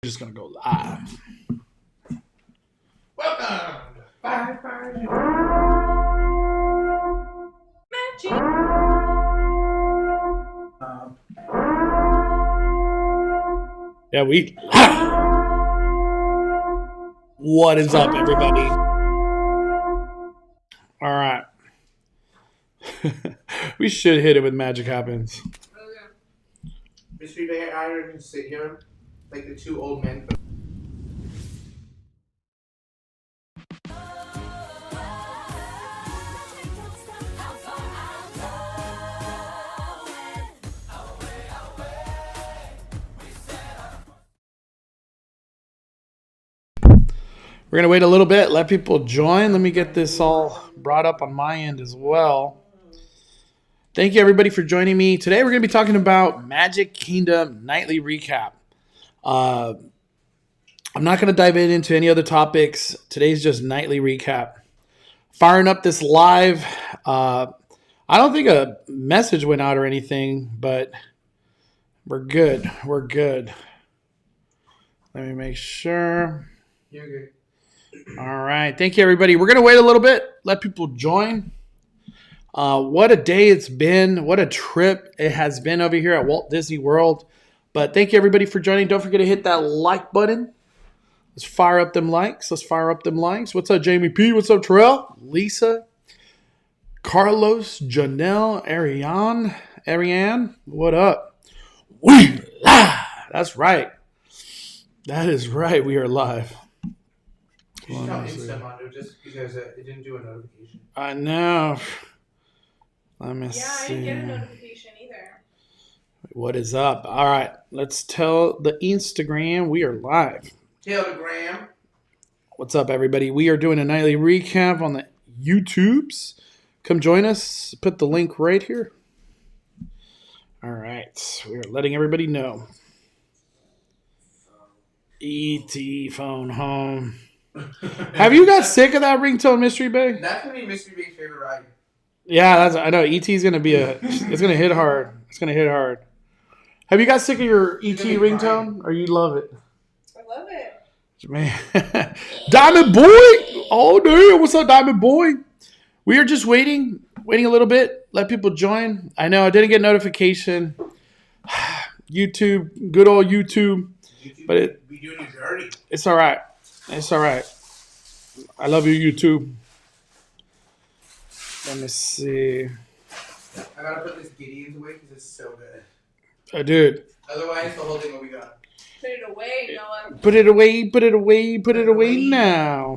We're just gonna go live. Welcome to Fire Magic. Yeah, we. What is up, everybody? All right. We should hit it with Magic Happens. Okay. Mystery Bear, I can sit here like the two old men. We're going to wait a little bit, let people join. Let me get this all brought up on my end as well. Thank you, everybody, for joining me. Today, we're going to be talking about Magic Kingdom Nightly Recap. I'm not going to dive into any other topics. Today's just Nightly Recap. Firing up this live. I don't think a message went out or anything, but we're good. We're good. Let me make sure. You're good. All right. Thank you, everybody. We're going to wait a little bit. Let people join. What a day it's been. What a trip it has been over here at Walt Disney World. But thank you, everybody, for joining. Don't forget to hit that like button. Let's fire up them likes. Let's fire up them likes. What's up, Jamie P? What's up, Terrell? Lisa? Carlos? Janelle? Ariane? What up? We live. That's right. That is right. We are live. You should tell Insta Mondo just because it didn't do a notification. I know. Let me see. I didn't get a notification either. What is up? All right. Let's tell the Instagram we are live. Telegram. What's up, everybody? We are doing a nightly recap on the YouTubes. Come join us. Put the link right here. All right. We are letting everybody know. E.T. phone home. Have you got sick of that ringtone, Mystery Bay? That's gonna be Mystery Bay's favorite ride. Yeah, I know. E.T. is gonna be it's gonna hit hard. It's gonna hit hard. Have you got sick of your E.T. ringtone, or you love it? I love it. Man, Diamond Boy. Oh, dude, what's up, Diamond Boy? We are just waiting a little bit. Let people join. I know I didn't get notification. YouTube, good old YouTube, but we doing you dirty. It's all right. It's all right. I love you, YouTube. Let me see. I gotta put this Gideon's away because it's so good. Oh, dude. Otherwise, the whole thing will be gone. Put it away, Noah. Put it away. Put it away. Put it away now.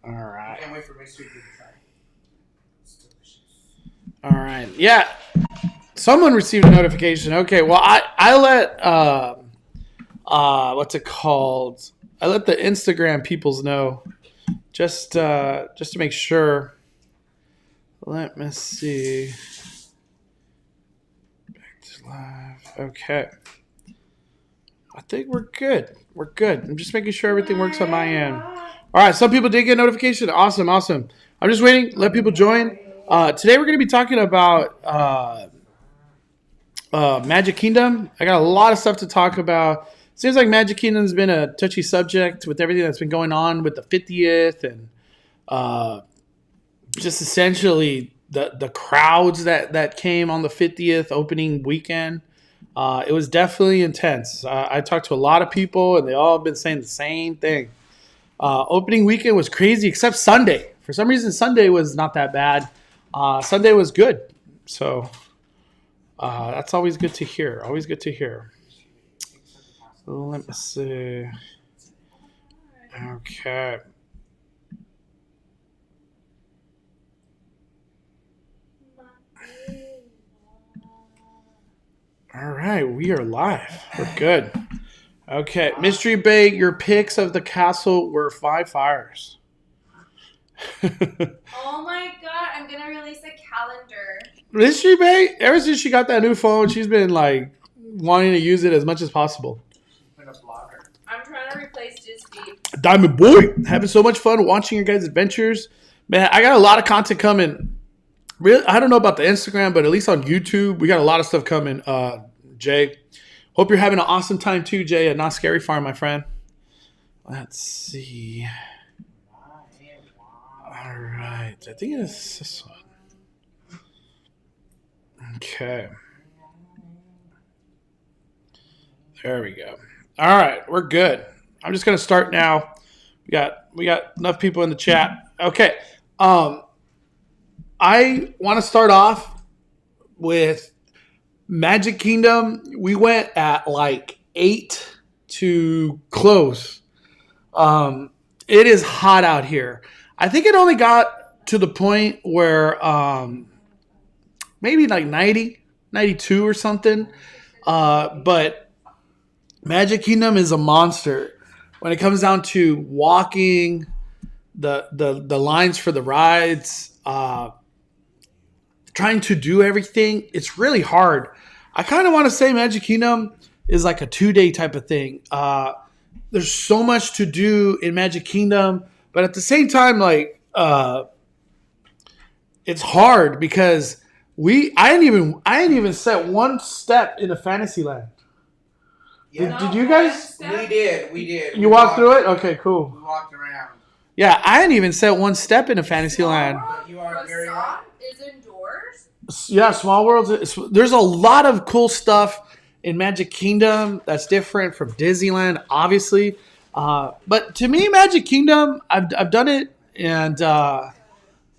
All right. I can't wait for Mystery Bay to try. It's delicious. All right. Yeah. Someone received a notification. Okay. Well, I let what's it called? I let the Instagram peoples know, just to make sure. Let me see. Back to live. Okay. I think we're good. We're good. I'm just making sure everything works on my end. All right. Some people did get a notification. Awesome. Awesome. I'm just waiting. Let people join. Today we're going to be talking about Magic Kingdom. I got a lot of stuff to talk about. Seems like Magic Kingdom's been a touchy subject with everything that's been going on with the 50th and just essentially the crowds that came on the 50th opening weekend. It was definitely intense. I talked to a lot of people, and they all have been saying the same thing. Opening weekend was crazy, except Sunday. For some reason, Sunday was not that bad. Sunday was good. So that's always good to hear. Always good to hear. Let me see. Okay. All right, we are live. We're good. Okay, Mystery Bay, your picks of the castle were 5 fires. Oh my god, I'm gonna release a calendar. Mystery Bay, ever since she got that new phone, she's been like wanting to use it as much as possible. I'm trying to replace Disney. Diamond Boy, having so much fun watching your guys' adventures. Man, I got a lot of content coming. Really, I don't know about the Instagram, but at least on YouTube, we got a lot of stuff coming. Jay. Hope you're having an awesome time too, Jay, at Not Scary Farm, my friend. Let's see. All right. I think it's this one. Okay. There we go. All right. We're good. I'm just going to start now. We got enough people in the chat. Okay. I want to start off with Magic Kingdom. We went at like 8 to close. It is hot out here. I think it only got to the point where maybe like 90, 92 or something. But Magic Kingdom is a monster when it comes down to walking, the lines for the rides, trying to do everything. It's really hard. I kind of want to say Magic Kingdom is like a 2-day type of thing. There's so much to do in Magic Kingdom, but at the same time, like it's hard because I didn't even set one step in a Fantasyland. Yeah. Did you guys? We did. You walked through it? Okay, cool. We walked around. Yeah, I didn't even set one step in a Fantasyland. But you are very right. Is indoors. Yeah, Small Worlds. There's a lot of cool stuff in Magic Kingdom that's different from Disneyland, obviously. But to me, Magic Kingdom, I've done it, and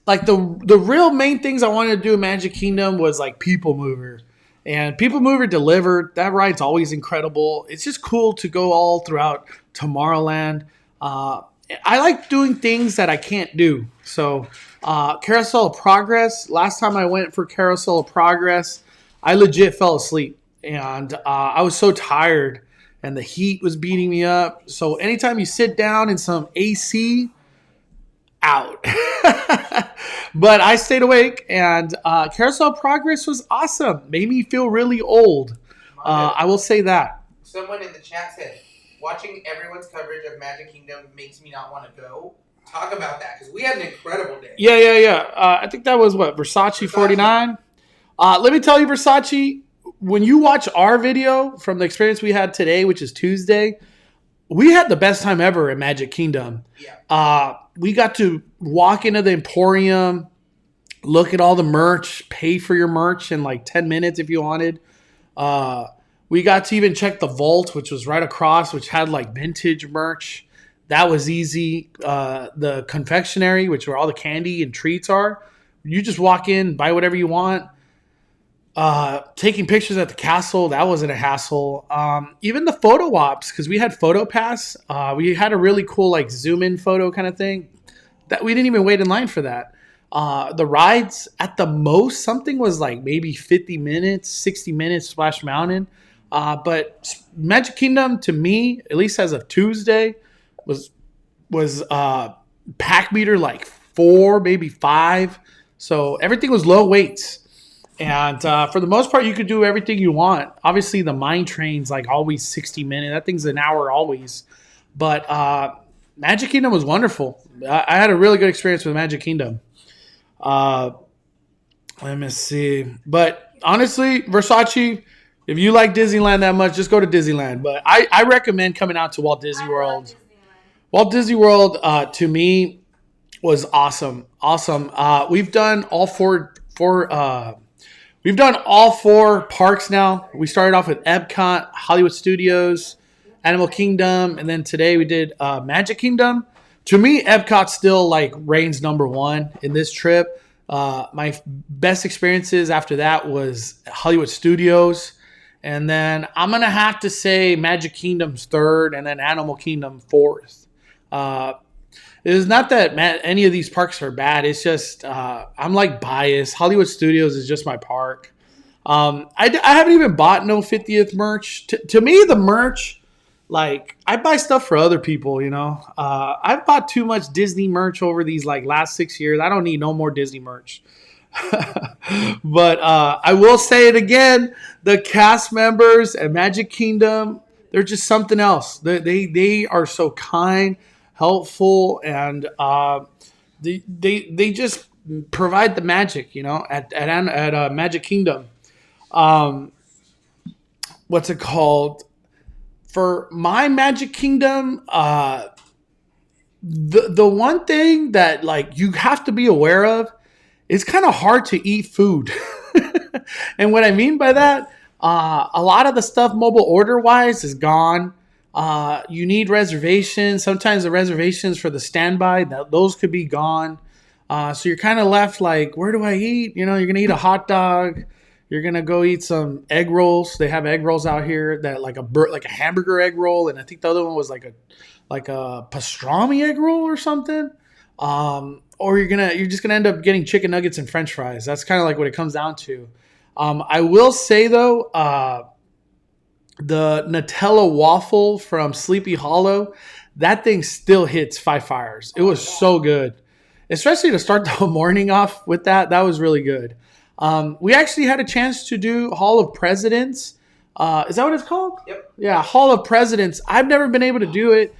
like the real main things I wanted to do in Magic Kingdom was like People Mover. And People Mover delivered. That ride's always incredible. It's just cool to go all throughout Tomorrowland. I like doing things that I can't do. So Carousel of Progress. Last time I went for Carousel of Progress, I legit fell asleep. And I was so tired. And the heat was beating me up. So anytime you sit down in some AC, out. But I stayed awake, and Carousel of Progress was awesome. Made me feel really old. I will say that. Someone in the chat said, watching everyone's coverage of Magic Kingdom makes me not want to go. Talk about that, because we had an incredible day. Yeah. I think that was, what, Versace 49? Let me tell you, Versace, when you watch our video from the experience we had today, which is Tuesday, we had the best time ever at Magic Kingdom. Yeah. We got to walk into the Emporium, look at all the merch, pay for your merch in like 10 minutes if you wanted. We got to even check the vault, which was right across, which had like vintage merch. That was easy. The confectionery, which where all the candy and treats are. You just walk in, buy whatever you want. Taking pictures at the castle, that wasn't a hassle. Even the photo ops, because we had Photo Pass. We had a really cool like zoom in photo kind of thing. That we didn't even wait in line for that. The rides, at the most, something was like maybe 50 minutes, 60 minutes, Splash Mountain. But Magic Kingdom, to me, at least as of Tuesday, was pack meter like 4, maybe 5. So everything was low weights. And for the most part, you could do everything you want. Obviously, the mine train's like always 60 minutes. That thing's an hour always. But Magic Kingdom was wonderful. I had a really good experience with Magic Kingdom. Let me see. But honestly, Versace, if you like Disneyland that much, just go to Disneyland. But I recommend coming out to Walt Disney World. Walt Disney World, to me, was awesome. Awesome. We've done all four parks now. We started off with Epcot, Hollywood Studios, Animal Kingdom, and then today we did Magic Kingdom. To me, Epcot still like reigns number one in this trip. My best experiences after that was Hollywood Studios. And then I'm going to have to say Magic Kingdom's third and then Animal Kingdom fourth. It is not that any of these parks are bad. It's just I'm like biased. Hollywood Studios is just my park. I haven't even bought no 50th merch. To me, the merch, like I buy stuff for other people, you know. I've bought too much Disney merch over these like last 6 years. I don't need no more Disney merch. But I will say it again. The cast members at Magic Kingdom, they're just something else. They are so kind, helpful, and they just provide the magic, you know, at Magic Kingdom. what's it called? For my Magic Kingdom, the one thing that like you have to be aware of, it's kind of hard to eat food. And what I mean by that, a lot of the stuff mobile order wise is gone. You need reservations. Sometimes the reservations for the standby, those could be gone. So you're kind of left like, where do I eat? You know, you're going to eat a hot dog. You're going to go eat some egg rolls. They have egg rolls out here that like a hamburger egg roll. And I think the other one was like a pastrami egg roll or something. Or you're just gonna end up getting chicken nuggets and French fries. That's kind of like what it comes down to. I will say though, the Nutella waffle from Sleepy Hollow, that thing still hits 5 fires. It was so good, especially to start the morning off with that. That was really good. We actually had a chance to do Hall of Presidents. Is that what it's called? Yep. Yeah, Hall of Presidents. I've never been able to do it.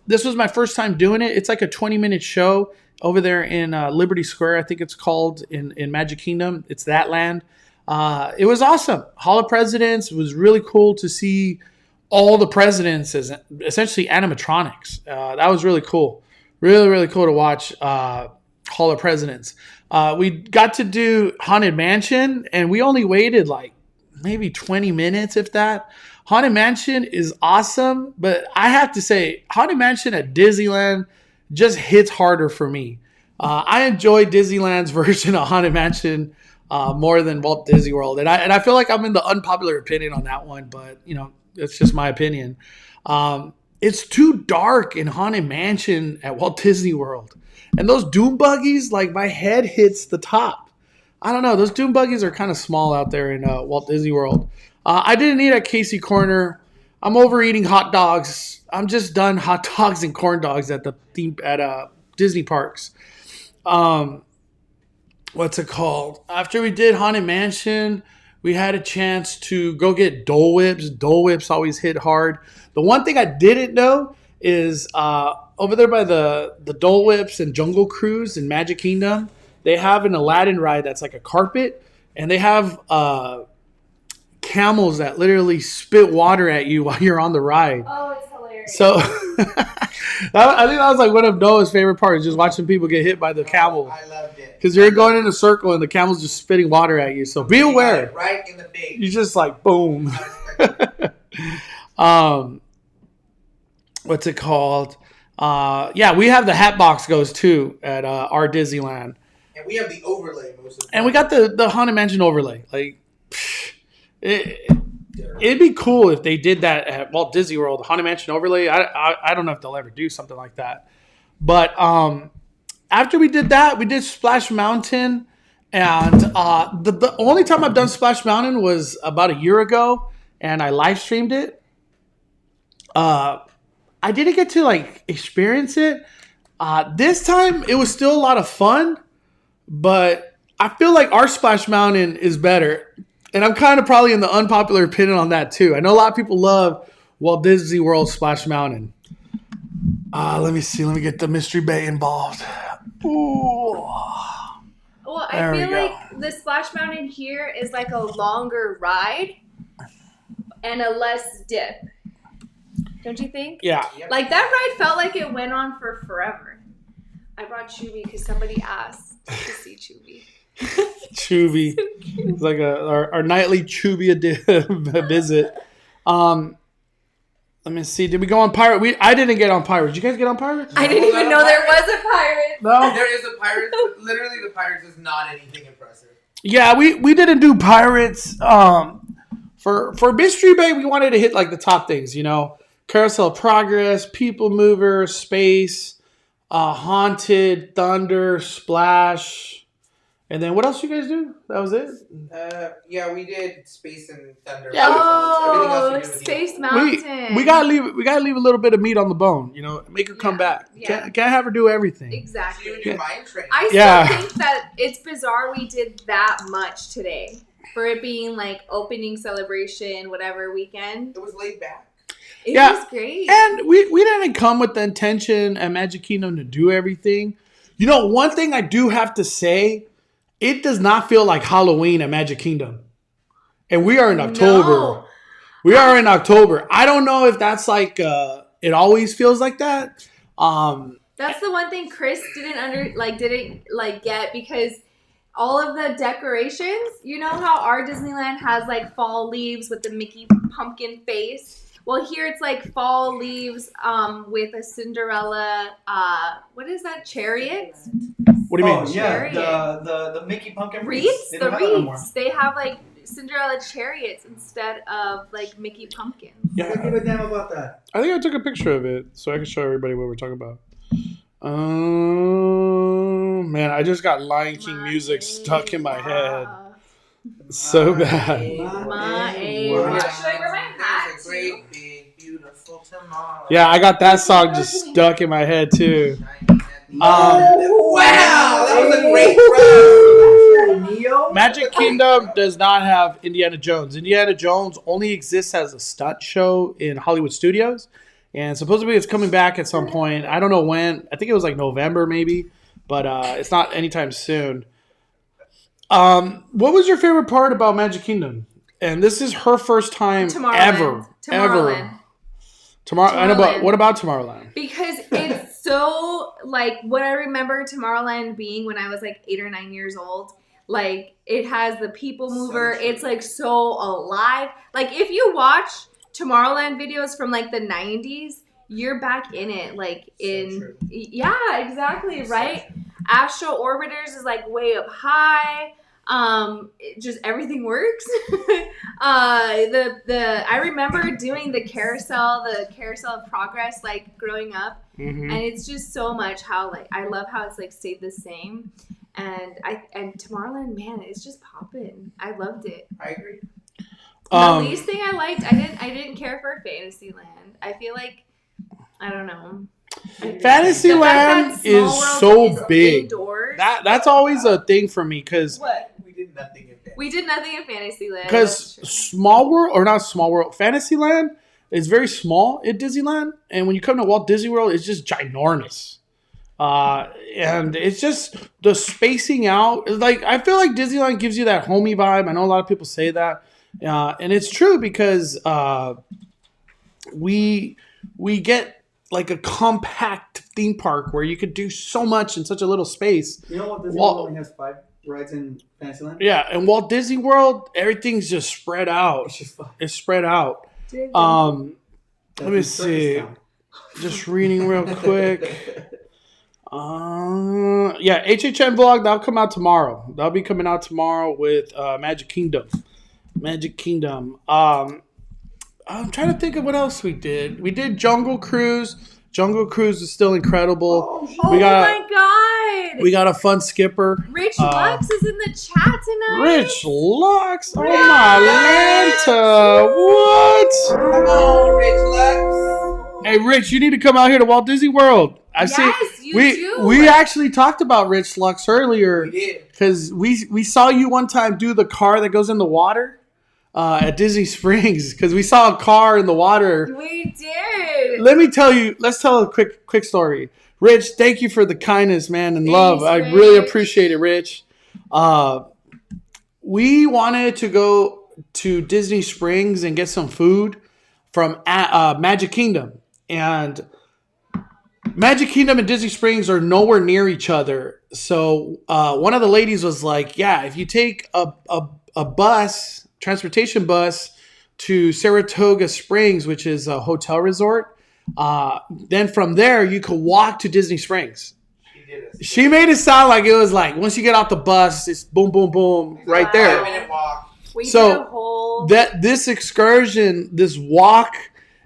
This was my first time doing it. It's like a 20-minute show over there in Liberty Square, I think it's called, in Magic Kingdom. It's that land. It was awesome. Hall of Presidents was really cool to see all the presidents as essentially animatronics. That was really cool. Really, really cool to watch Hall of Presidents. We got to do Haunted Mansion, and we only waited like maybe 20 minutes, if that. Haunted Mansion is awesome, but I have to say, Haunted Mansion at Disneyland just hits harder for me. I enjoy Disneyland's version of Haunted Mansion more than Walt Disney World, and I feel like I'm in the unpopular opinion on that one, but you know, it's just my opinion. It's too dark in Haunted Mansion at Walt Disney World, and those doom buggies, like my head hits the top. I don't know, those doom buggies are kind of small out there in Walt Disney World. I didn't eat at Casey Corner. I'm overeating hot dogs. I'm just done hot dogs and corn dogs at Disney parks. What's it called? After we did Haunted Mansion, we had a chance to go get Dole Whips. Dole Whips always hit hard. The one thing I didn't know is over there by the Dole Whips and Jungle Cruise in Magic Kingdom, they have an Aladdin ride that's like a carpet, and they have camels that literally spit water at you while you're on the ride. Oh, it's hilarious. So I think that was like one of Noah's favorite parts, just watching people get hit by the camel. I loved it. Because you're going in a circle and the camel's just spitting water at you. So be aware. Right in the face. You just like, boom. What's it called? Yeah, we have the Hatbox Goes too at our Disneyland. And we have the overlay most of the time. And we got the Haunted Mansion overlay. Like, it'd be cool if they did that at Walt Disney World, Haunted Mansion overlay. I don't know if they'll ever do something like that. But after we did that, we did Splash Mountain. And the only time I've done Splash Mountain was about a year ago, and I live streamed it. I didn't get to like experience it. This time it was still a lot of fun, but I feel like our Splash Mountain is better. And I'm kind of probably in the unpopular opinion on that too. I know a lot of people love Walt Disney World Splash Mountain. Let me see. Let me get the Mystery Bay involved. Ooh. Well, There I we feel go. like the Splash Mountain here is like a longer ride and a less dip. Don't you think? Yeah. Like that ride felt like it went on for forever. I brought Chubby because somebody asked to see Chubby. Chubby. It's like our nightly Chubby visit. Let me see. Did we go on Pirate? I didn't get on Pirates. Did you guys get on Pirates? I didn't even know there was a pirate. No. There is a Pirates, but literally the Pirates is not anything impressive. Yeah, we didn't do Pirates. For Mystery Bay, we wanted to hit like the top things, you know. Carousel of Progress, People Mover, Space, Haunted, Thunder, Splash. And then what else you guys do? That was it? Yeah, we did Space and Thunder. Yeah, Everything else Oh, we did with Space you. Mountain. We gotta leave a little bit of meat on the bone, you know, make her come back. Yeah. Can't have her do everything. So Exactly. you would do Mine Train. I still Yeah. think that it's bizarre we did that much today for it being like opening celebration, whatever weekend. It was laid back. It Yeah. was great. And we didn't come with the intention at Magic Kingdom to do everything. You know, one thing I do have to say, it does not feel like Halloween at Magic Kingdom. And we are in October. We are in October. I don't know if that's like it always feels like that. That's the one thing Chris didn't get, because all of the decorations, you know how our Disneyland has like fall leaves with the Mickey pumpkin face? Well, here it's like fall leaves with a Cinderella, what is that, chariot? What do you mean? Chariot. The Mickey pumpkin Wreaths? They The don't have that no more. wreaths. They have like Cinderella chariots instead of like Mickey pumpkins. I don't give a damn about that. I think I took a picture of it so I can show everybody what we're talking about. Oh, man, I just got Lion King music stuck in my head. So bad. Should I wear my hat There's a great, big, beautiful tomorrow. Yeah, I got that song just stuck in my head too. Wow, that was a great run. Neo? Magic Kingdom does not have Indiana Jones. Indiana Jones only exists as a stunt show in Hollywood Studios. And supposedly it's coming back at some point. I don't know when. I think it was like November maybe. But it's not anytime soon. What was your favorite part about Magic Kingdom? And this is her first time ever. Tomorrowland. What about Tomorrowland? Because it's so, like, what I remember Tomorrowland being when I was like 8 or 9 years old. Like, it has the people mover. So it's like so alive. Like, if you watch Tomorrowland videos from like the 90s, you're back in it. Like, yeah, exactly, right? Astro Orbiters is like way up high. Just everything works. I remember doing the carousel of progress, like growing up, and it's just so much how, like, I love how it's like stayed the same, and Tomorrowland, man, it's just popping. I loved it. I agree. The least thing I liked, I didn't care for Fantasyland. I feel like, I don't know. Fantasyland is so big. Indoors. That's always a thing for me because We did nothing in Fantasyland. We did nothing in Fantasyland. Because Fantasyland is very small at Disneyland, and when you come to Walt Disney World, it's just ginormous. And it's just the spacing out. Like, I feel like Disneyland gives you that homey vibe. I know a lot of people say that, and it's true because we get like a compact theme park where you could do so much in such a little space. You know what? Disney World only has 5 rides in Fantasyland? Yeah, and Walt Disney World, everything's just spread out. It's just fun. It's spread out. Let me see. Just reading real quick. Yeah, HHN vlog, that'll come out tomorrow. That'll be coming out tomorrow with Magic Kingdom. I'm trying to think of what else we did. We did Jungle Cruise. Jungle Cruise is still incredible. Oh my God! We got a fun skipper. Rich Lux is in the chat tonight. Rich Lux? Oh my Lanta. What? Come on, Rich Lux. Hey, Rich, you need to come out here to Walt Disney World. We actually talked about Rich Lux earlier. We did. Because we saw you one time do the car that goes in the water. At Disney Springs, because we saw a car in the water. We did. Let's tell a quick story. Rich, thank you for the kindness, man, and love. I Rich. really appreciate it, Rich. We wanted to go to Disney Springs and get some food from Magic Kingdom. And Magic Kingdom and Disney Springs are nowhere near each other. So one of the ladies was like, yeah, if you take a bus, transportation bus to Saratoga Springs, which is a hotel resort. Then from there, you could walk to Disney Springs. She made it sound like it was like, once you get off the bus, it's boom, boom, boom, right there. 5-minute walk. We did a whole... this excursion, this walk,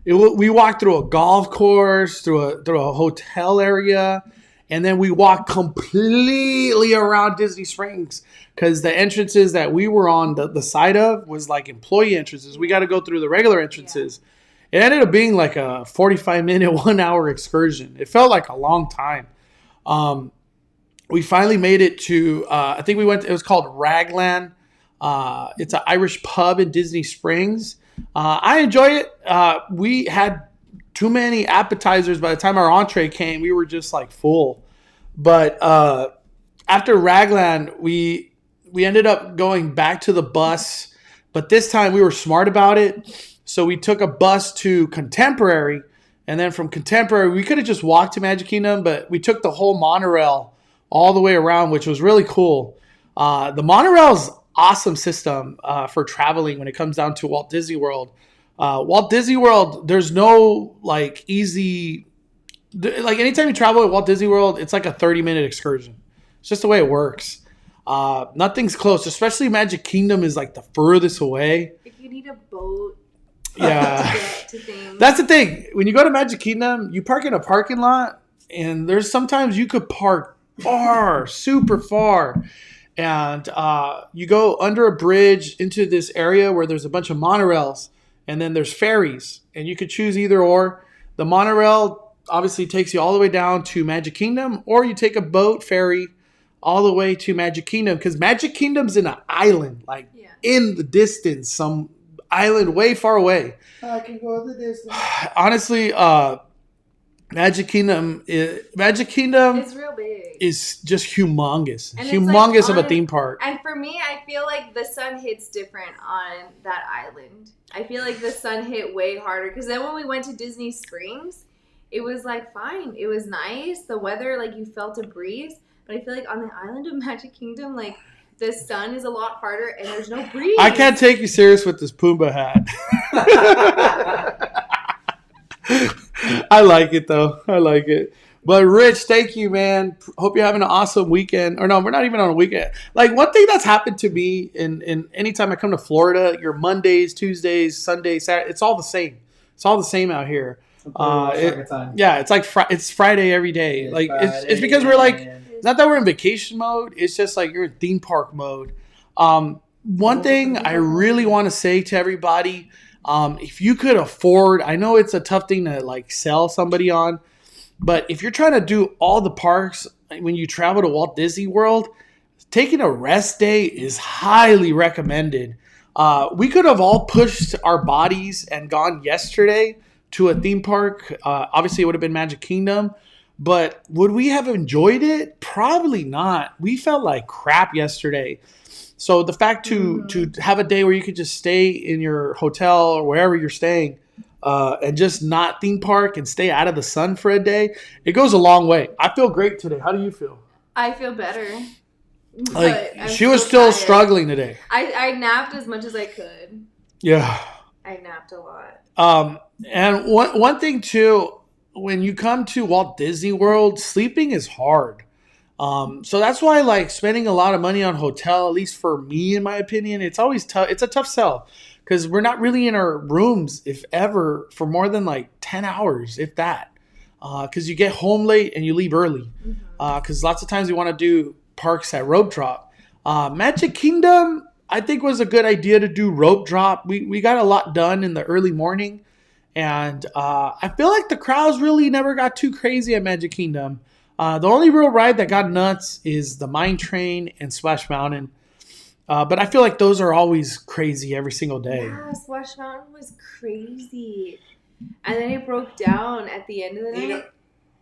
we walked through a golf course, through a hotel area, and then we walked completely around Disney Springs. Because the entrances that we were on the side of was like employee entrances. We got to go through the regular entrances. Yeah. It ended up being like a 45-minute, 1-hour excursion. It felt like a long time. We finally made it to, I think it was called Raglan. It's an Irish pub in Disney Springs. I enjoy it. We had too many appetizers. By the time our entree came, we were just like full. But after Raglan, we ended up going back to the bus, but this time we were smart about it. So we took a bus to Contemporary, and then from Contemporary, we could have just walked to Magic Kingdom, but we took the whole monorail all the way around, which was really cool. The monorail's awesome system for traveling when it comes down to Walt Disney World. Walt Disney World, there's no like easy, like anytime you travel at Walt Disney World, it's like a 30-minute excursion. It's just the way it works. Nothing's close, especially Magic Kingdom is like the furthest away. If you need a boat, yeah, to get to things. That's the thing. When you go to Magic Kingdom, you park in a parking lot, and there's sometimes you could park far, super far, and you go under a bridge into this area where there's a bunch of monorails, and then there's ferries, and you could choose either or. The monorail obviously takes you all the way down to Magic Kingdom, or you take a boat ferry all the way to Magic Kingdom, because Magic Kingdom's in an island, like in the distance, some island way far away. I can go the distance. Honestly, Magic Kingdom is real big. Is just humongous, And humongous it's like of a theme park. And for me, I feel like the sun hits different on that island. I feel like the sun hit way harder, because then when we went to Disney Springs, it was like fine, it was nice. The weather, like you felt a breeze, but I feel like on the island of Magic Kingdom, like the sun is a lot harder and there's no breeze. I can't take you serious with this Pumbaa hat. I like it though. I like it. But Rich, thank you, man. Hope you're having an awesome weekend. Or no, we're not even on a weekend. Like one thing that's happened to me in anytime I come to Florida, your Mondays, Tuesdays, Sundays, Saturday, it's all the same. It's all the same out here. It's like it's Friday every day. Like it's because we're like, it's not that we're in vacation mode. It's just like you're in theme park mode. One thing I really want to say to everybody, if you could afford, I know it's a tough thing to like sell somebody on, but if you're trying to do all the parks when you travel to Walt Disney World, taking a rest day is highly recommended. We could have all pushed our bodies and gone yesterday to a theme park. Obviously, it would have been Magic Kingdom. But would we have enjoyed it? Probably not. We felt like crap yesterday. So the fact to have a day where you could just stay in your hotel or wherever you're staying and just not theme park and stay out of the sun for a day, it goes a long way. I feel great today. How do you feel? I feel better. Like she was still tired. Struggling today. I napped as much as I could. Yeah. I napped a lot. And one thing too, when you come to Walt Disney World, sleeping is hard. So that's why like spending a lot of money on hotel, at least for me, in my opinion, it's always tough. It's a tough sell because we're not really in our rooms, if ever, for more than like 10 hours, if that. Because you get home late and you leave early. Because lots of times you want to do parks at rope drop. Magic Kingdom, I think, was a good idea to do rope drop. We got a lot done in the early morning. And I feel like the crowds really never got too crazy at Magic Kingdom. The only real ride that got nuts is the Mine Train and Splash Mountain. But I feel like those are always crazy every single day. Yeah, Splash Mountain was crazy. And then it broke down at the end of the night. You know,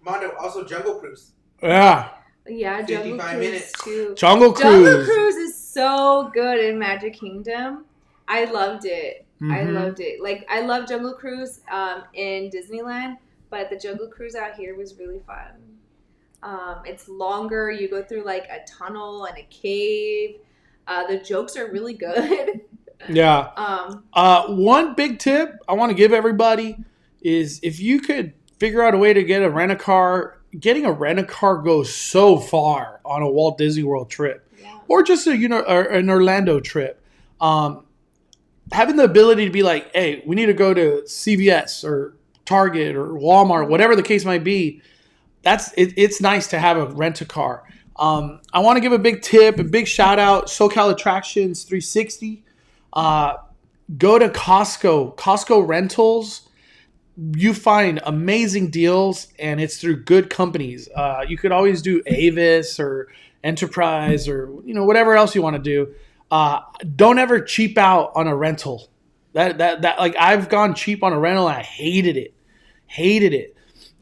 Mondo, also Jungle Cruise. Yeah. Yeah, Jungle 55 Cruise minutes. too. Jungle Cruise. Jungle Cruise is so good in Magic Kingdom. I loved it. I loved it. Like, I love Jungle Cruise in Disneyland, but the Jungle Cruise out here was really fun. It's longer. You go through like a tunnel and a cave. The jokes are really good. Yeah. One big tip I want to give everybody is if you could figure out a way to get a rent-a-car, getting a rent-a-car goes so far on a Walt Disney World trip, or just an Orlando trip. Having the ability to be like, hey, we need to go to CVS or Target or Walmart, whatever the case might be. It's nice to have a rent-a-car. I want to give a big tip, a big shout out, SoCal Attractions 360. Go to Costco Rentals. You find amazing deals, and it's through good companies. You could always do Avis or Enterprise or whatever else you want to do. Don't ever cheap out on a rental. That like I've gone cheap on a rental and I hated it.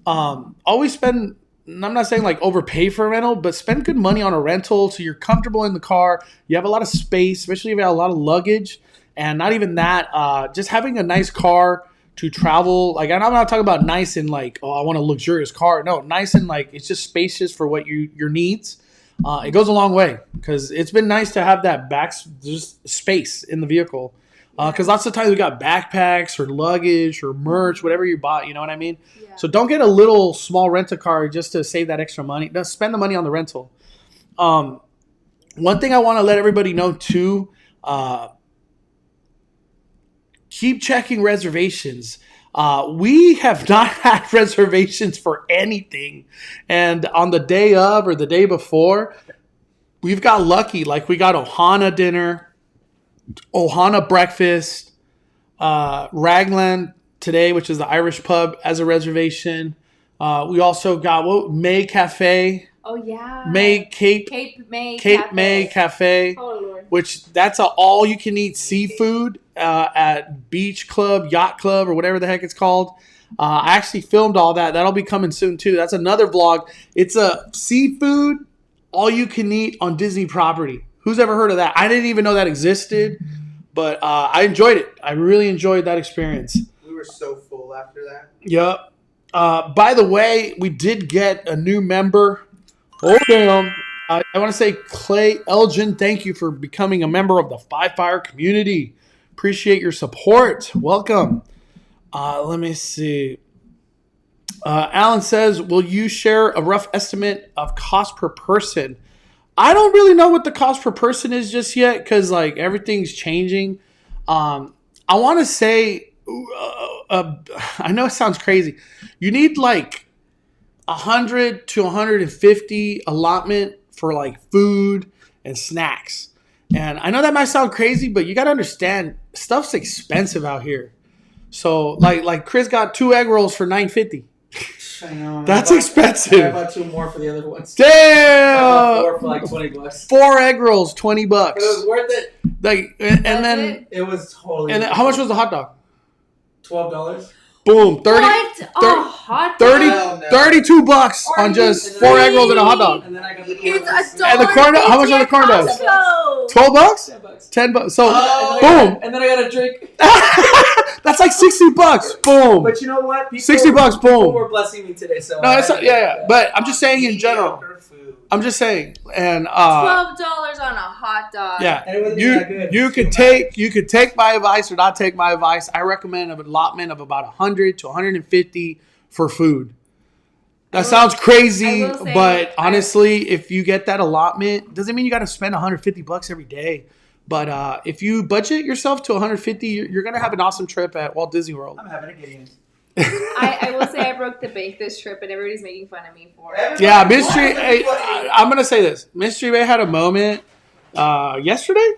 Always spend. I'm not saying like overpay for a rental, but spend good money on a rental so you're comfortable in the car. You have a lot of space, especially if you have a lot of luggage, And not even that, just having a nice car to travel. Like, I'm not talking about nice and like, oh, I want a luxurious car. No, nice and like it's just spacious for what your needs. It goes a long way because it's been nice to have that just space in the vehicle. Because lots of times we got backpacks or luggage or merch, whatever you bought. You know what I mean? Yeah. So don't get a little small rent-a-car just to save that extra money. No, spend the money on the rental. One thing I want to let everybody know too. Keep checking reservations. We have not had reservations for anything. And on the day of or the day before, we've got lucky. Like we got Ohana dinner, Ohana breakfast, Raglan today, which is the Irish pub, as a reservation. We also got May Cafe. Oh yeah. Cape May Cafe. Oh Lord. Which that's a all-you-can-eat seafood at Beach Club, Yacht Club, or whatever the heck it's called. I actually filmed all that. That'll be coming soon, too. That's another vlog. It's a seafood, all-you-can-eat on Disney property. Who's ever heard of that? I didn't even know that existed, but I enjoyed it. I really enjoyed that experience. We were so full after that. Yep. By the way, we did get a new member. Oh, damn. I want to say, Clay Elgin, thank you for becoming a member of the Five Fire community. Appreciate your support. Welcome. Let me see. Alan says, will you share a rough estimate of cost per person? I don't really know what the cost per person is just yet because like everything's changing. I want to say, I know it sounds crazy. You need like 100 to 150 allotment for like food and snacks. And I know that might sound crazy, but you got to understand stuff's expensive out here. So like Chris got 2 egg rolls for $9.50. I know. That's expensive. I bought 2 more for the other ones. Damn! I bought 4 for like $20. 4 egg rolls, $20. But it was worth it. Like, and then It was totally. and then how much was the hot dog? $12. Boom, 30, What? A hot 30 Hell no. $32 on just 4 egg rolls and a hot dog. And then I got the It's $1. And the corn dog, how much are the corn dogs? $12? $10. $10. So Oh, boom. And then I got a drink. That's like $60. Boom. But you know what? People, $60. People Boom. were blessing me today, so. No, it's not, yeah. But I'm just saying in general. Mediocre food. I'm just saying, and $12 on a hot dog. yeah, And it wasn't even that good. you could take my advice or not take my advice. I recommend an allotment of about 100 to 150 for food. That sounds crazy, I will say, but honestly, if you get that allotment, doesn't mean you got to spend $150 every day. But if you budget yourself to 150, you're gonna have an awesome trip at Walt Disney World. I'm having a Gideon. I will say I broke the bank this trip, and everybody's making fun of me for it. Yeah, Mystery. I'm gonna say this. Mystery Bay had a moment yesterday.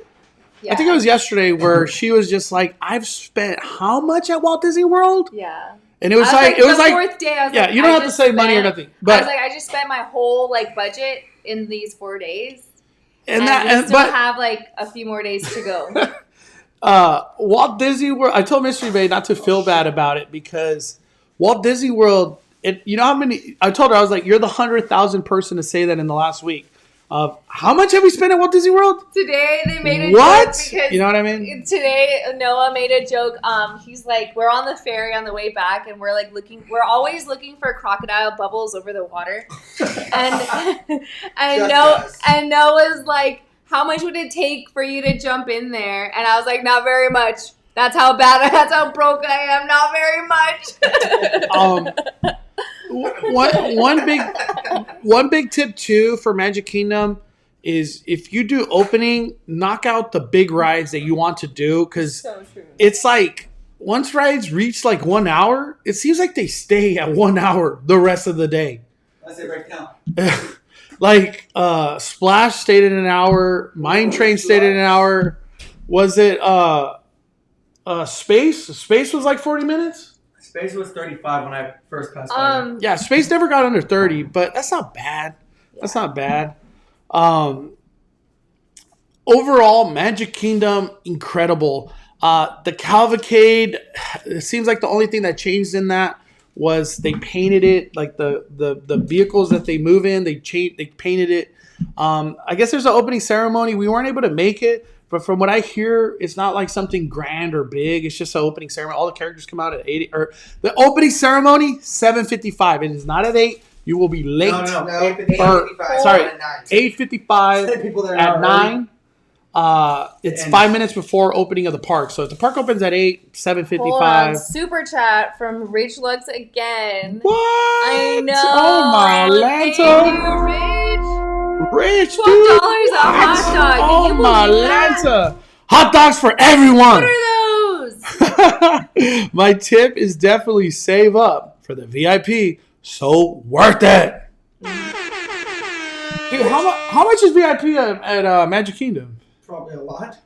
Yeah. I think it was yesterday where she was just like, "I've spent how much at Walt Disney World?" Yeah. And it was I like, the fourth day. I was yeah, like, you don't I have to just say money or spent- nothing, I but was like, I just spent my whole like budget in these 4 days, and we still have like a few more days to go. Walt Disney World. I told Mystery Bay not to feel bad about it because Walt Disney World. You know how many? I told her I was like, "You're the 100,000th person to say that in the last week." How much have we spent at Walt Disney World? Today they made a What? joke because You know what I mean? today Noah made a joke. He's like, we're on the ferry on the way back, and we're like we're always looking for crocodile bubbles over the water, and Noah's like, how much would it take for you to jump in there? And I was like, not very much. That's how broke I am. Not very much. One big tip too for Magic Kingdom is if you do opening, knock out the big rides that you want to do because So true. it's like once rides reach like 1 hour, it seems like they stay at 1 hour the rest of the day. Let's say right now. Like Splash stayed in an hour, Mine Train stayed in an hour. Was it Space? Space was like 40 minutes. Space was 35 when I first passed by. Yeah, Space never got under 30, but that's not bad. That's not bad. Overall, Magic Kingdom, incredible. The Cavalcade, it seems like the only thing that changed in that was they painted it, like the vehicles that they move in, they painted it. I guess there's an opening ceremony. We weren't able to make it But from what I hear, it's not like something grand or big. It's just an opening ceremony. All the characters come out at 8. Or the opening ceremony, 7:55. It is not at 8. You will be late. No. No, 8:55. Sorry, at 9. 8:55 People there at are 9. It's And- 5 minutes before opening of the park. So if the park opens at 8, Hold on. 7:55. Super chat from Rich Lux again. What? I know. Oh my Thank Lanta. you, Rich. Rich, $12 dude. a hot dog. Can Oh you my believe that? Lanta. Hot dogs for everyone. What are those? My tip is definitely save up for the VIP. So worth it. Dude, how much is VIP at Magic Kingdom? Probably a lot.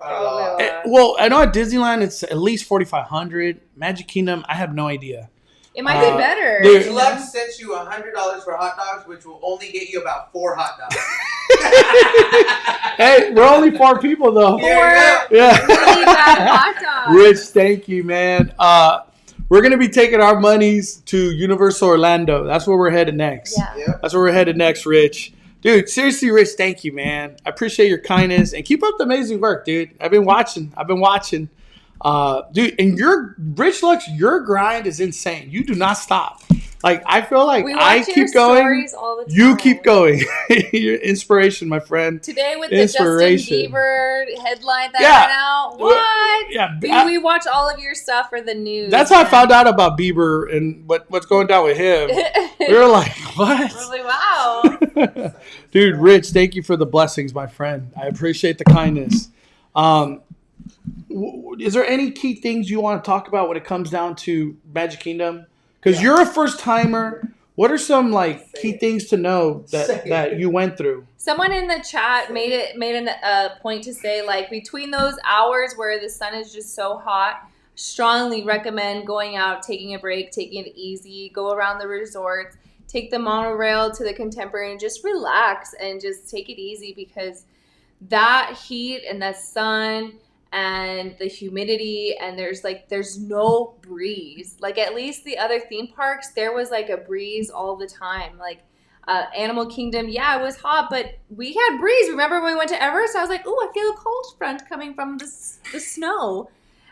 Well, I know at Disneyland it's at least $4,500. Magic Kingdom, I have no idea. It might be better. dude. Lux sent you $100 for hot dogs, which will only get you about 4 hot dogs. Hey, we're only 4 people though. There Yeah. Really bad hot dogs. Rich, thank you, man. We're gonna be taking our monies to Universal Orlando. That's where we're headed next. Yeah. Yep. That's where we're headed next, Rich. Dude, seriously, Rich, thank you, man. I appreciate your kindness and keep up the amazing work, dude. I've been watching. Dude, and Rich Lux, your grind is insane. You do not stop. Like, I feel like We I watch your keep going. stories all the time. You keep going. You're inspiration, my friend. Today with the Justin Inspiration. Bieber headline that Yeah. went out. What? Yeah, Dude, we watch all of your stuff for the news. that's how I man. found out about Bieber and what's going down with him. We were like, what? I was like, wow. Dude, Rich, thank you for the blessings, my friend. I appreciate the kindness. Is there any key things you want to talk about when it comes down to Magic Kingdom? Because you're a first timer. What are some key things to know that you went through? Someone in the chat made a point to say, like, between those hours where the sun is just so hot, strongly recommend going out, taking a break, taking it easy, go around the resorts, take the monorail to the Contemporary and just relax and just take it easy, because that heat and that sun and the humidity, and there's no breeze. Like, at least the other theme parks, there was like a breeze all the time. Like Animal Kingdom, yeah, it was hot, but we had breeze. Remember when we went to Everest? I was like, oh, I feel a cold front coming from the snow.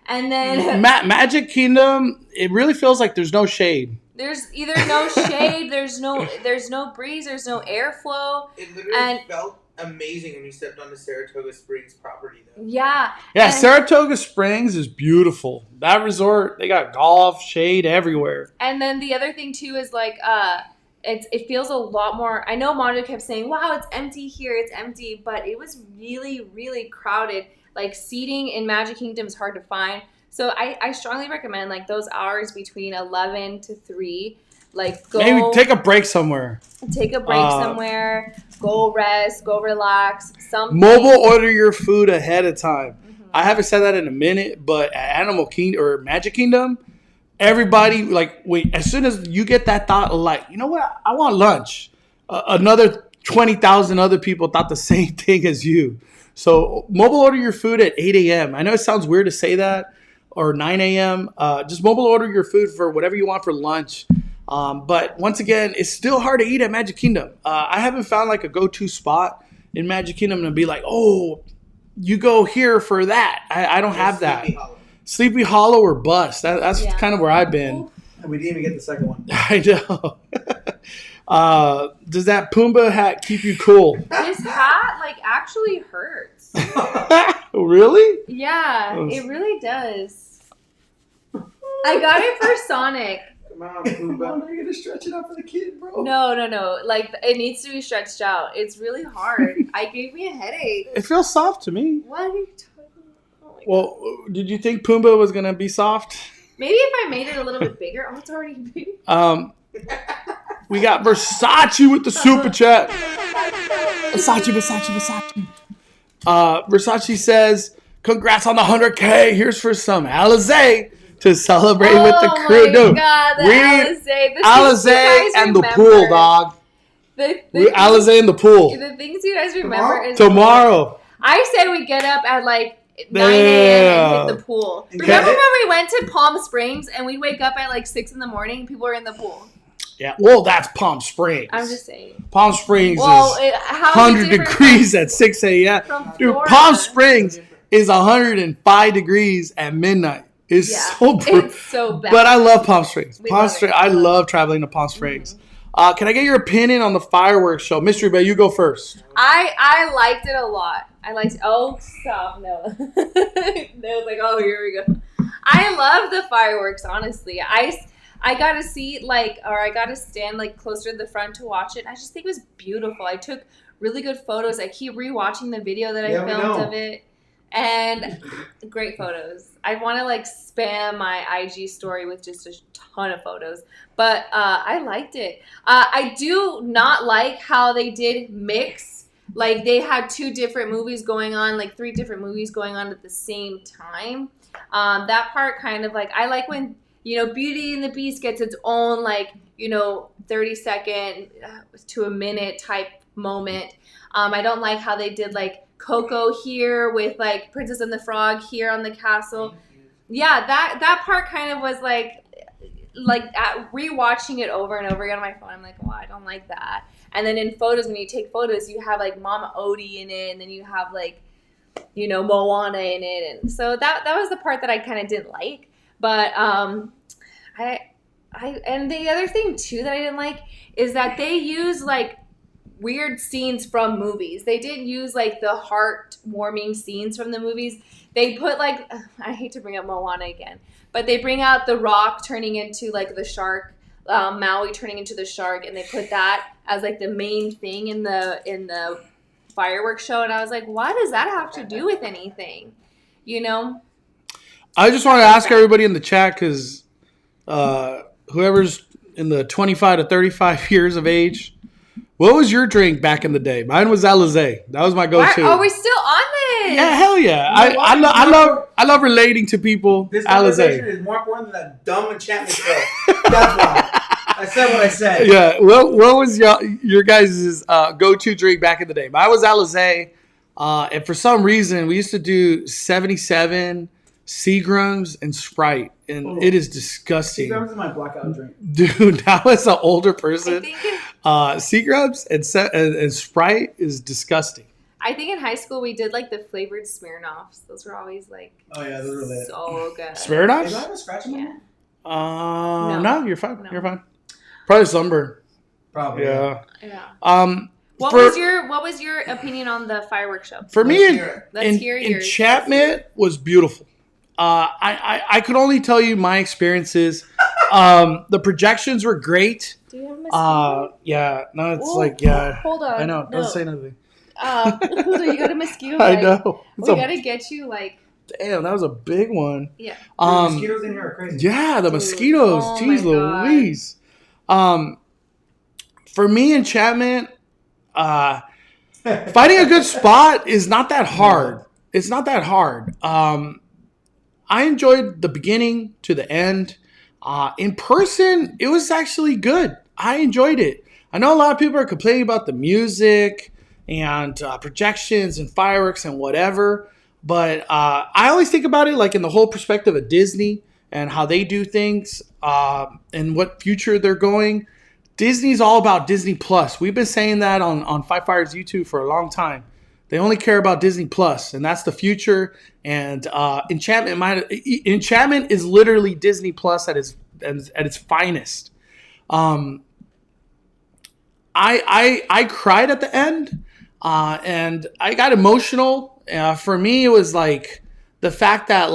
And then Magic Kingdom, it really feels like there's no shade. there's either no shade, there's no breeze, there's no airflow. It literally felt amazing when you stepped onto Saratoga Springs property, though. Yeah. Yeah, and, Saratoga Springs is beautiful. That resort, they got golf, shade everywhere. And then the other thing too is like it feels a lot more. I know Mondo kept saying, wow, it's empty here, it's empty, but it was really, really crowded. Like, seating in Magic Kingdom is hard to find. So I strongly recommend, like, those hours between 11 to 3, like, go. Maybe take a break somewhere. Take a break somewhere. Go rest. Go relax. Something. Mobile order your food ahead of time. Mm-hmm. I haven't said that in a minute, but at Animal Kingdom or Magic Kingdom, everybody, as soon as you get that thought, like, you know what? I want lunch. Another 20,000 other people thought the same thing as you. So mobile order your food at 8 a.m. I know it sounds weird to say that, or 9 a.m. Just mobile order your food for whatever you want for lunch. But once again, it's still hard to eat at Magic Kingdom. I haven't found like a go-to spot in Magic Kingdom to be like, oh, you go here for that. I don't have that. Sleepy Hollow or bust. That's kind of where I've been. And we didn't even get the second one. I know. Does that Pumbaa hat keep you cool? This hat, like, actually hurts. Really? Yeah, it really does. I got it for Sonic. Come on, Pumbaa. You're gonna stretch it out for the kid, bro. No. Like, it needs to be stretched out. It's really hard. I gave me a headache. It feels soft to me. What are you talking about? Oh my God. Well, did you think Pumbaa was going to be soft? Maybe if I made it a little bit bigger. Oh, it's already big. We got Versace with the super chat. Versace. Versace says, congrats on the 100K. Here's for some Alizé to celebrate with the crew. Oh my God, the Alizé. Alizé and the pool, dog. Alizé and the pool. The things you guys remember is Tomorrow. I say we get up at like 9 a.m. and hit the pool. Okay. Remember when we went to Palm Springs and we'd wake up at like 6 in the morning and people were in the pool? Yeah, well, that's Palm Springs. I'm just saying. Palm Springs is How 100 degrees at 6 a.m. Dude, Florida? Palm Springs is 105 degrees at midnight. It's so brutal. It's so bad. But I love Palm Springs. We Palm love Springs. it. I love traveling to Palm Springs. Can I get your opinion on the fireworks show? Mystery Bay, you go first. I liked it a lot. Oh, stop. No. They was like, oh, here we go. I love the fireworks, honestly. I got to see, I got to stand, closer to the front to watch it. I just think it was beautiful. I took really good photos. I keep rewatching the video that I filmed of it. And great photos. I want to, spam my IG story with just a ton of photos. But I liked it. I do not like how they did mix. They had 2 different movies going on, 3 different movies going on at the same time. That part kind of, I like when, Beauty and the Beast gets its own, 30-second to a minute type moment. I don't like how they did, Coco here with, Princess and the Frog here on the castle. Yeah, that part kind of was, rewatching it over and over again on my phone. I'm like, well, I don't like that. And then in photos, when you take photos, you have, Mama Odie in it, and then you have, Moana in it. And so that was the part that I kind of didn't like. But and the other thing, too, that I didn't like is that they use, weird scenes from movies. They didn't use, the heartwarming scenes from the movies. They put, I hate to bring up Moana again, but they bring out the rock turning into, the shark, Maui turning into the shark, and they put that as, the main thing in the fireworks show. And I was like, why does that have to do with anything? I just want to ask everybody in the chat, because whoever's in the 25 to 35 years of age, what was your drink back in the day? Mine was Alizé. That was my go-to. Are we still on this? Yeah, hell yeah. I love relating to people. This Alizé. conversation is more important than that dumb enchantment show. That's why. I said what I said. Yeah. What was your guys' go-to drink back in the day? Mine was Alizé. And for some reason, we used to do 77, Seagrams, and Sprite. And it is disgusting. Seagrams is my blackout drink. Dude, now as an older I person, think Seagrams and Sprite is disgusting. I think in high school we did the flavored Smirnoffs. Those were always Oh yeah, those are lit. so good. Hey, Smirnoffs? do I have a scratch in my Yeah. hand? No, you're fine. No. You're fine. Probably sunburn. Probably. Yeah. Yeah. What was your opinion on the fireworks show? For me, Let's hear yours. enchantment was beautiful. I could only tell you my experiences. The projections were great. Do you have a mosquito? Yeah. No, it's Whoa, hold on. I know. No. Don't say nothing. So you got a mosquito I bite. know. We gotta get you Damn, that was a big one. yeah. The mosquitoes in here are crazy. Yeah, the Dude, mosquitoes. oh Jeez my God. Louise. For me, enchantment, finding a good spot is not that hard. It's not that hard. I enjoyed the beginning to the end. In person, it was actually good. I enjoyed it. I know a lot of people are complaining about the music and projections and fireworks and whatever, but I always think about it in the whole perspective of Disney and how they do things and what future they're going. Disney's all about Disney Plus. We've been saying that on Five Fires YouTube for a long time. They only care about Disney Plus, and that's the future. And Enchantment is literally Disney Plus at its finest. I cried at the end, and I got emotional. For me, it was the fact that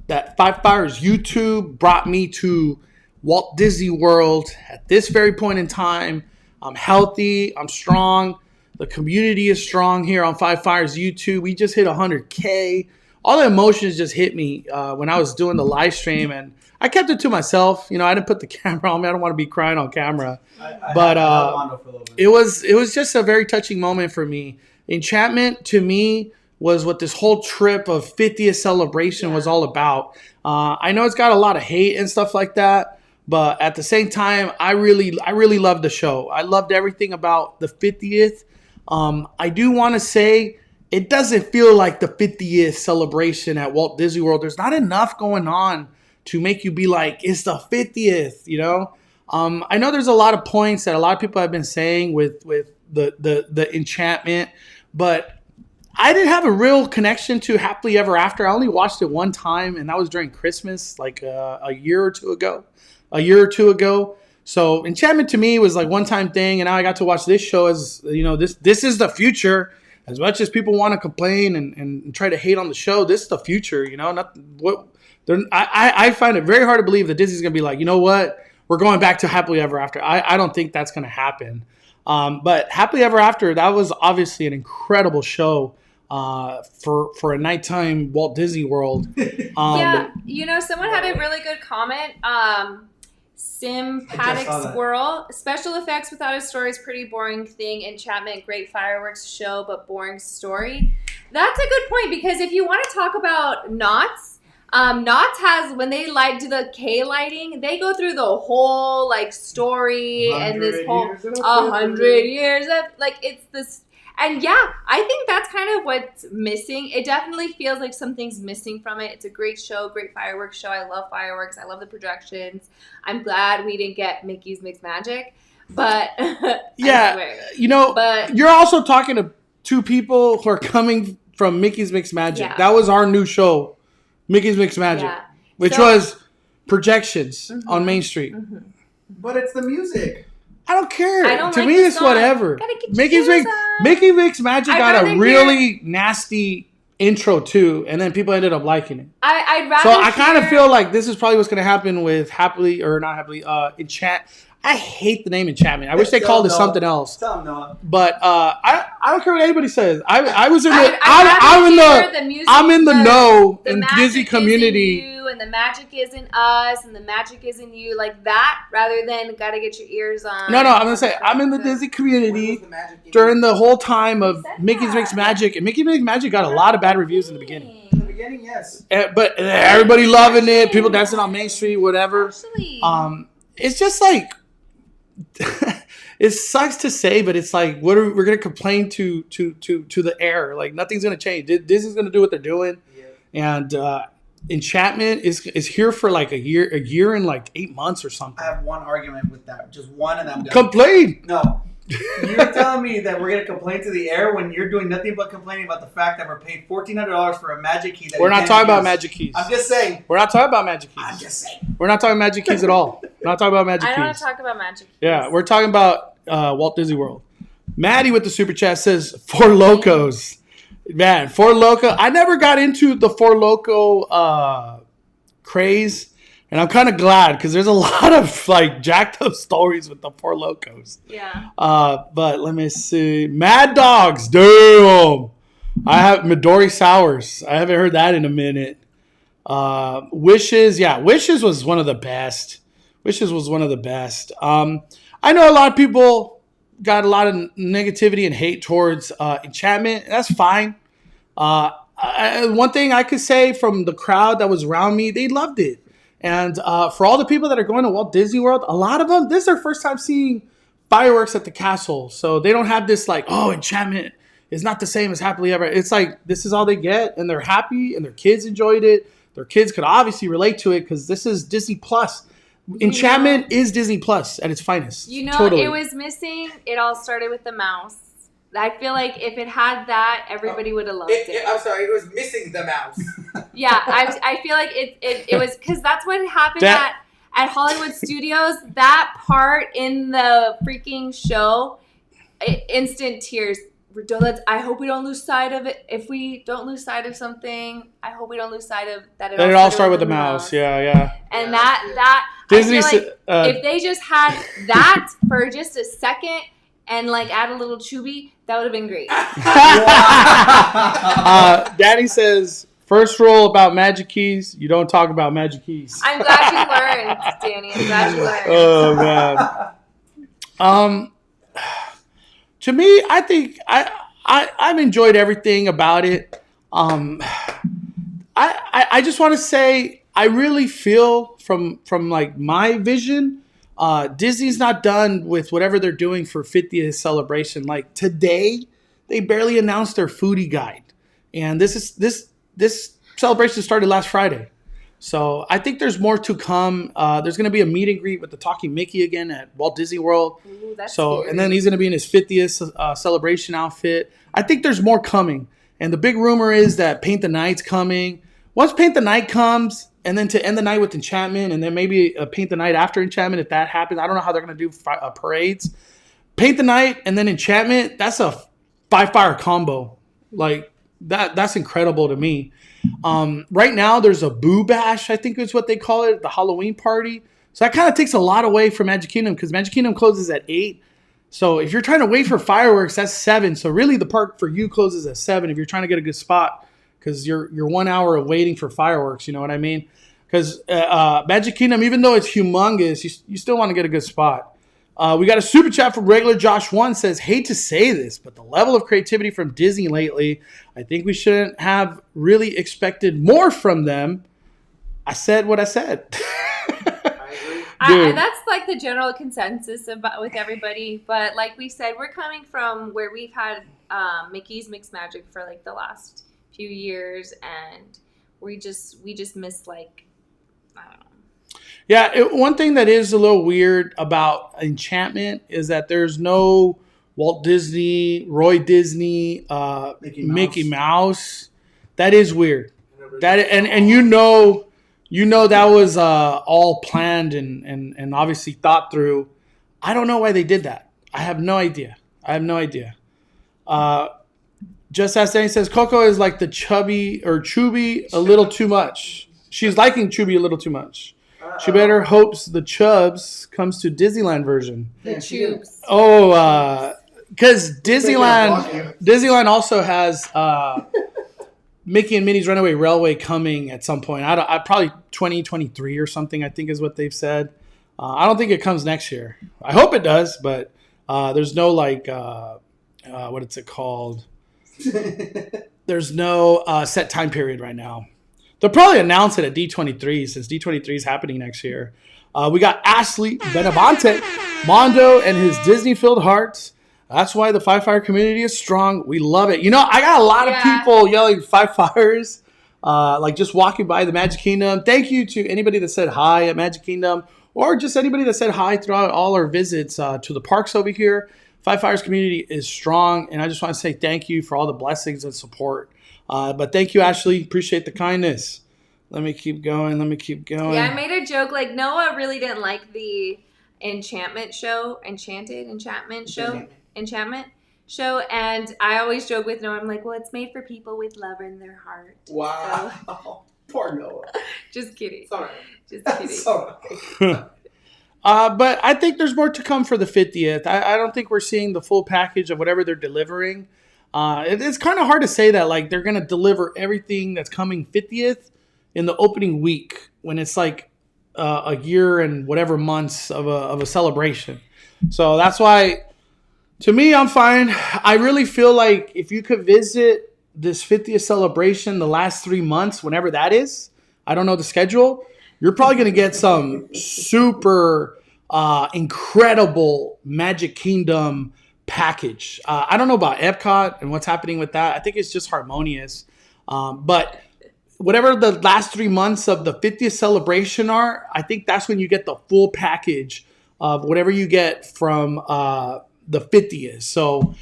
that Five Fires YouTube brought me to Walt Disney World at this very point in time. I'm healthy. I'm strong. The community is strong here on Five Fires YouTube. We just hit 100K. All the emotions just hit me when I was doing the live stream, and I kept it to myself. I didn't put the camera on me. I don't want to be crying on camera. But it was just a very touching moment for me. Enchantment to me was what this whole trip of 50th celebration was all about. I know it's got a lot of hate and stuff like that, but at the same time, I really loved the show. I loved everything about the 50th. I do want to say it doesn't feel like the 50th celebration at Walt Disney World. There's not enough going on to make you be like, it's the 50th, I know there's a lot of points that a lot of people have been saying with the enchantment, but I didn't have a real connection to Happily Ever After. I only watched it one time, and that was during Christmas, like a year or two ago. So Enchantment to me was like one-time thing, and now I got to watch this show as, this is the future. As much as people want to complain and try to hate on the show, this is the future, I find it very hard to believe that Disney's going to be like, you know what? We're going back to Happily Ever After. I don't think that's going to happen. But Happily Ever After, that was obviously an incredible show. For a nighttime Walt Disney World. Someone had a really good comment. Sympathetic Squirrel. Special effects without a story is pretty boring thing. Enchantment, great fireworks show, but boring story. That's a good point, because if you want to talk about Knott's, Knott's has, when they do the K lighting, they go through the whole story and this whole 100 years of it's this. And I think that's kind of what's missing. It definitely feels like something's missing from it. It's a great show, great fireworks show. I love fireworks. I love the projections. I'm glad we didn't get Mickey's Mixed Magic. But but you're also talking to two people who are coming from Mickey's Mixed Magic. Yeah. That was our new show, Mickey's Mixed Magic, which was projections on Main Street. Mm-hmm. But it's the music. I don't care. To me, it's whatever. Mickey's Mixed Magic got a really nasty intro too, and then people ended up liking it. I'd rather. So I kind of feel like this is probably what's going to happen with Enchant. I hate the name Enchantment. I wish they called it something else. Tell them no. But I don't care what anybody says. I'm in the know in Disney community. And the magic isn't us, and the magic isn't you, like that, rather than gotta get your ears on. No, I'm gonna say I'm in the Disney community during the whole time of Mickey's Mixed Magic, and Mickey's Mixed Magic got a lot of bad reviews in the beginning. In the beginning, yes. But everybody loving it, people dancing on Main Street, whatever. Actually. It's just like it sucks to say, but it's like we're gonna complain to the air. Like nothing's gonna change. Disney's gonna do what they're doing, and Enchantment is here for like a year and like 8 months or something. I have one argument with that, just one, and I'm done. Complain. No, you're telling me that we're gonna complain to the air when you're doing nothing but complaining about the fact that we're paying $1,400 for a magic key. We're not talking about magic keys. I'm just saying. We're not talking about magic keys. I'm just saying. We're not talking magic keys at all. We're not talking about magic keys. I don't want to talk about magic keys. Yeah, we're talking about Walt Disney World. Maddie with the super chat says Four Locos. Man, Four Loko. I never got into the Four Loko craze, and I'm kind of glad because there's a lot of like jacked up stories with the Four Locos. Yeah. But let me see. Mad Dogs. Damn. I have Midori Sours. I haven't heard that in a minute. Wishes. Yeah, Wishes was one of the best. I know a lot of people got a lot of negativity and hate towards Enchantment. That's fine. One thing I could say from the crowd that was around me, they loved it. And for all the people that are going to Walt Disney World, a lot of them, this is their first time seeing fireworks at the castle. So they don't have this like, oh, Enchantment is not the same as Happily Ever. It's like, this is all they get, and they're happy, and their kids enjoyed it. Their kids could obviously relate to it because this is Disney Plus. Enchantment is Disney Plus at its finest. Totally. It was missing. It all started with the mouse. I feel like if it had that, everybody would have loved it. I'm sorry, it was missing the mouse. Yeah, I feel like it was, because that's what happened at Hollywood Studios. That part in the freaking show, instant tears. I hope we don't lose sight of it. If we don't lose sight of something, I hope we don't lose sight of that. It all started with the mouse. Yeah. And that Disney. I feel like if they just had that for just a second and like add a little Chubby, that would have been great. Daddy says, first rule about magic keys: you don't talk about magic keys. I'm glad you learned, Danny. I'm glad you learned. Oh man. To me, I think I've enjoyed everything about it. I just want to say I really feel from like my vision, Disney's not done with whatever they're doing for 50th celebration. Like today, they barely announced their foodie guide, and this celebration started last Friday. So I think there's more to come. There's going to be a meet and greet with the Talking Mickey again at Walt Disney World. Ooh, that's scary. And then he's going to be in his 50th celebration outfit. I think there's more coming. And the big rumor is that Paint the Night's coming. Once Paint the Night comes, and then to end the night with Enchantment, and then maybe Paint the Night after Enchantment if that happens. I don't know how they're going to do parades. Paint the Night and then Enchantment, that's a 5-fire combo. Like, that's incredible to me. Right now, there's a Boo Bash, I think is what they call it, the Halloween party. So that kind of takes a lot away from Magic Kingdom because Magic Kingdom closes at 8. So if you're trying to wait for fireworks, that's 7. So really the park for you closes at 7 if you're trying to get a good spot because you're 1 hour of waiting for fireworks. You know what I mean? Because Magic Kingdom, even though it's humongous, you still want to get a good spot. We got a super chat from regular Josh 1 says, hate to say this, but the level of creativity from Disney lately, I think we shouldn't have really expected more from them. I said what I said. That's like the general consensus with everybody. But like we said, we're coming from where we've had Mickey's Mixed Magic for like the last few years, and we just miss like, I don't know. Yeah, one thing that is a little weird about Enchantment is that there's no Walt Disney, Roy Disney, Mickey Mouse. That is weird. That and you know that was all planned and obviously thought through. I don't know why they did that. I have no idea. Just as Danny says, Coco is like the Chubby a little too much. She's liking Chubby a little too much. She better hopes the Chubs comes to Disneyland version. The Chubs. Oh, because Disneyland also has Mickey and Minnie's Runaway Railway coming at some point. I probably 2023 or something, I think is what they've said. I don't think it comes next year. I hope it does, but there's no like, what is it called? There's no set time period right now. They'll probably announce it at D23 since D23 is happening next year. We got Ashley Benavente, Mondo, and his Disney-filled hearts. That's why the Five Fire community is strong. We love it. You know, I got a lot of people yelling Five Fires, like just walking by the Magic Kingdom. Thank you to anybody that said hi at Magic Kingdom or just anybody that said hi throughout all our visits to the parks over here. Five Fires community is strong, and I just want to say thank you for all the blessings and support. But thank you, Ashley. Appreciate the kindness. Let me keep going. Yeah, I made a joke. Like, Noah really didn't like the Enchantment show, and I always joke with Noah, I'm like, well, it's made for people with love in their heart. Wow. So. Poor Noah. Just kidding. Sorry. Just kidding. Sorry. But I think there's more to come for the 50th. I don't think we're seeing the full package of whatever they're delivering. It's kind of hard to say that like they're going to deliver everything that's coming 50th in the opening week when it's like a year and whatever months of a celebration. So that's why, to me, I'm fine. I really feel like if you could visit this 50th celebration the last 3 months, whenever that is, I don't know the schedule, you're probably going to get some super incredible Magic Kingdom package. I don't know about Epcot and what's happening with that. I think it's just harmonious. But whatever the last 3 months of the 50th celebration are, I think that's when you get the full package of whatever you get from the 50th. So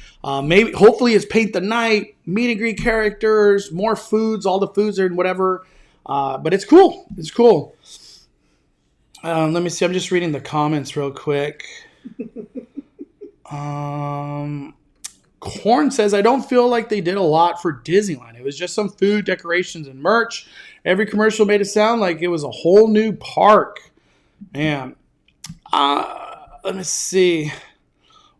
maybe, hopefully it's Paint the Night, meet and greet characters, more foods, all the foods are in whatever. But it's cool. It's cool. Let me see. I'm just reading the comments real quick. Corn says, I don't feel like they did a lot for Disneyland. It was just some food, decorations, and merch. Every commercial made it sound like it was a whole new park. Man. Let me see.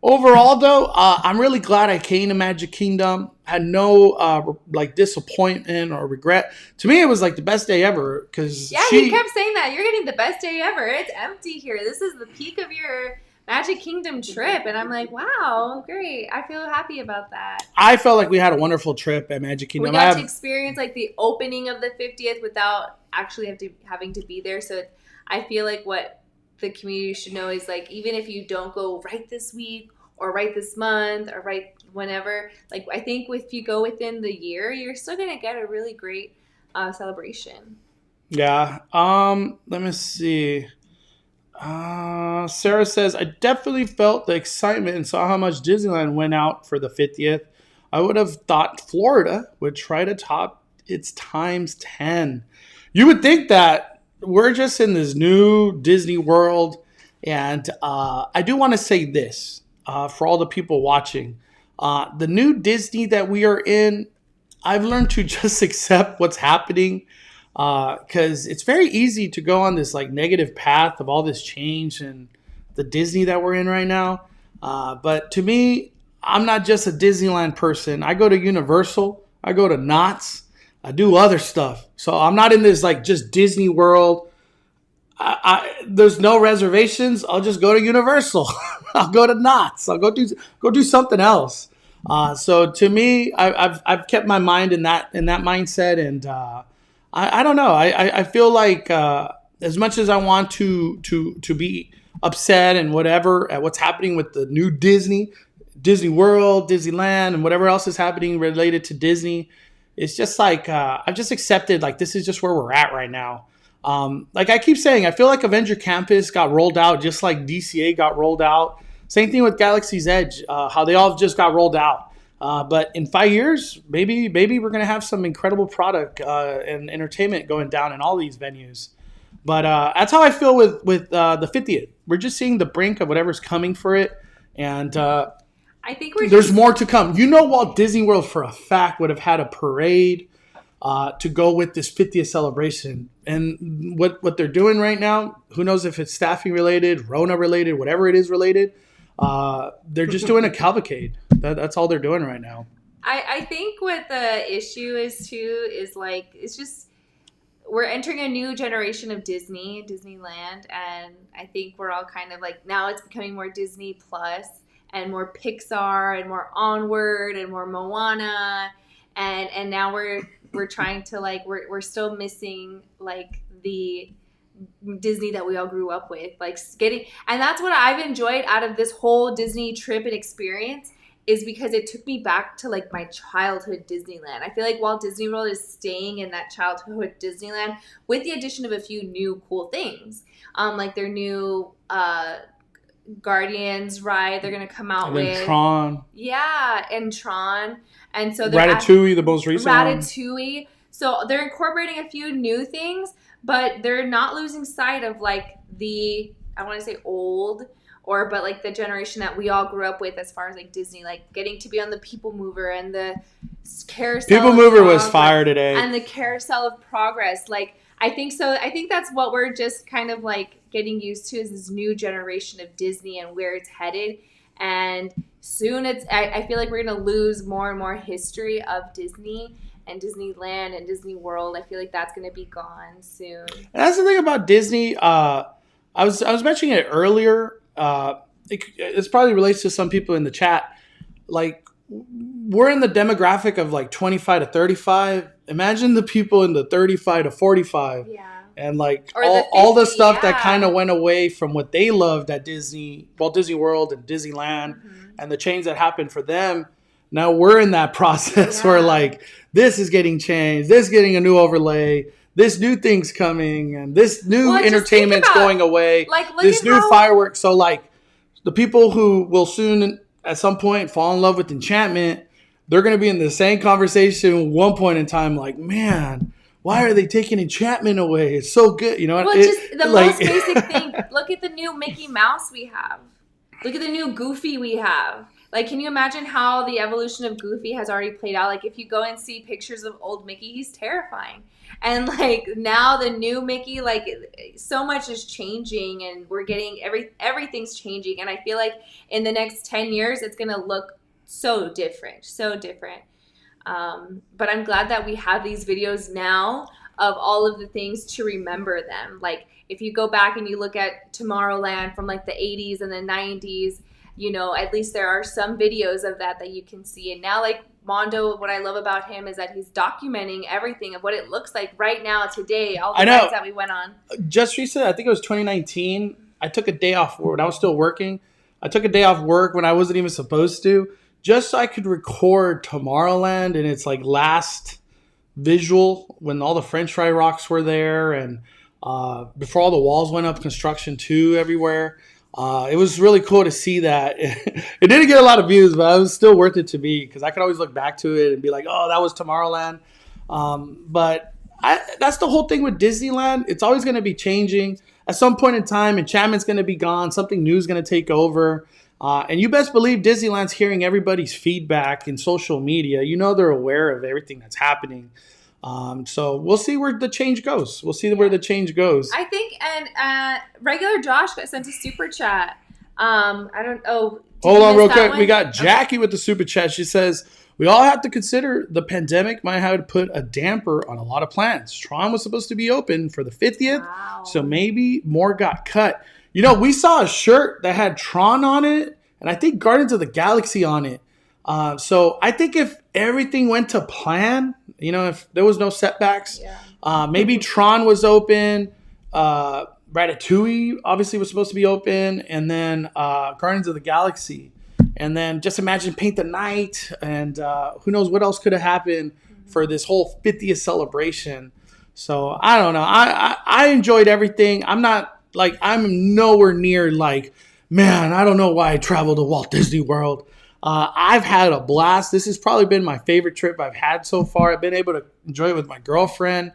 Overall, though, I'm really glad I came to Magic Kingdom. Had no disappointment or regret. To me, it was like the best day ever. He kept saying that. You're getting the best day ever. It's empty here. This is the peak of your Magic Kingdom trip. And I'm like, wow, great. I feel happy about that. I felt like we had a wonderful trip at Magic Kingdom. We got to experience like the opening of the 50th without actually having to be there. So I feel like what the community should know is like, even if you don't go right this week or right this month or right whenever, like I think if you go within the year, you're still going to get a really great celebration. Yeah. Let me see. Sarah says, I definitely felt the excitement and saw how much Disneyland went out for the 50th. I would have thought Florida would try to top its times 10. You would think that we're just in this new Disney world. And I do want to say this for all the people watching. The new Disney that we are in, I've learned to just accept what's happening because it's very easy to go on this like negative path of all this change and the Disney that we're in right now. But to me, I'm not just a Disneyland person. I go to Universal. I go to Knott's. I do other stuff. So I'm not in this like just Disney World. There's no reservations. I'll just go to Universal. I'll go to Knott's. I'll go do something else. So to me, I've kept my mind in that mindset, and I don't know. I feel like as much as I want to be upset and whatever at what's happening with the new Disney World, Disneyland, and whatever else is happening related to Disney, it's just like I've just accepted like this is just where we're at right now. Like I keep saying, I feel like Avenger Campus got rolled out just like DCA got rolled out. Same thing with Galaxy's Edge, how they all just got rolled out. But in 5 years, maybe we're going to have some incredible product and entertainment going down in all these venues. But that's how I feel with the 50th. We're just seeing the brink of whatever's coming for it. And I think there's more to come. You know, Walt Disney World for a fact would have had a parade to go with this 50th celebration. And what they're doing right now, who knows if it's staffing related, Rona related, whatever it is related, they're just doing a cavalcade. That's all they're doing right now. I think what the issue is too is like it's just we're entering a new generation of Disneyland, and I think we're all kind of like now it's becoming more Disney Plus and more Pixar and more Onward and more Moana, and now we're trying to like we're still missing like the Disney that we all grew up with, like getting, and that's what I've enjoyed out of this whole Disney trip and experience is because it took me back to like my childhood Disneyland. I feel like Walt Disney World is staying in that childhood Disneyland with the addition of a few new cool things, like their new Guardians ride they're gonna come out and with Tron, and Tron, and so they're Ratatouille, the most recent Ratatouille. So they're incorporating a few new things, but they're not losing sight of like the I want to say old but like the generation that we all grew up with as far as like Disney, like getting to be on the People Mover and the Carousel. People Mover was fire today, and the Carousel of Progress. Like I think so. I think that's what we're just kind of like getting used to is this new generation of Disney and where it's headed. And soon I feel like we're gonna lose more and more history of Disney and Disneyland and Disney World. I feel like that's gonna be gone soon. And that's the thing about Disney. I was mentioning it earlier. It probably relates to some people in the chat. Like we're in the demographic of like 25 to 35. Imagine the people in the 35 to 45. Yeah. And like Or all the stuff that yeah. kind of went away from what they loved at Disney, Walt Disney World and Disneyland, and the change that happened for them. Now we're in that process where like this is getting changed, this is getting a new overlay, this new thing's coming, and this new entertainment's going away. Like this new fireworks. So like the people who will soon at some point fall in love with Enchantment, they're going to be in the same conversation at one point in time. Like, man, why are they taking Enchantment away? It's so good. You know what? Well, just the most basic thing. Look at the new Mickey Mouse we have. Look at the new Goofy we have. Like, can you imagine how the evolution of Goofy has already played out? Like, if you go and see pictures of old Mickey, he's terrifying. And, like, now the new Mickey, like, so much is changing, and we're getting everything's changing. And I feel like in the next 10 years, it's going to look so different, so different. But I'm glad that we have these videos now of all of the things to remember them. Like, if you go back and you look at Tomorrowland from, like, the 80s and the 90s, you know, at least there are some videos of that you can see. And now, like, Mondo, what I love about him is that he's documenting everything of what it looks like right now, today, all the rides that we went on. Just recently, I think it was 2019, I took a day off when I was still working. I took a day off work when I wasn't even supposed to, just so I could record Tomorrowland and its, like, last visual when all the French fry rocks were there and before all the walls went up, construction 2 everywhere. It was really cool to see that. It didn't get a lot of views, but it was still worth it to me because I could always look back to it and be like, oh, that was Tomorrowland. But that's the whole thing with Disneyland. It's always going to be changing. At some point in time, enchantment's going to be gone. Something new is going to take over. And you best believe Disneyland's hearing everybody's feedback in social media. You know they're aware of everything that's happening. So we'll see where the change goes. Where the change goes. I think, and regular Josh got sent a super chat. I don't know. Hold on real quick. We got Jackie with the super chat. She says, we all have to consider the pandemic might have put a damper on a lot of plans. Tron was supposed to be open for the 50th, so maybe more got cut. You know, we saw a shirt that had Tron on it, and I think Guardians of the Galaxy on it. So I think if everything went to plan, you know, if there was no setbacks, maybe Tron was open, Ratatouille obviously was supposed to be open, and then Guardians of the Galaxy. And then just imagine Paint the Night, and who knows what else could have happened for this whole 50th celebration. So I don't know. I enjoyed everything. I'm nowhere near like, man, I don't know why I traveled to Walt Disney World. I've had a blast. This has probably been my favorite trip I've had so far. I've been able to enjoy it with my girlfriend.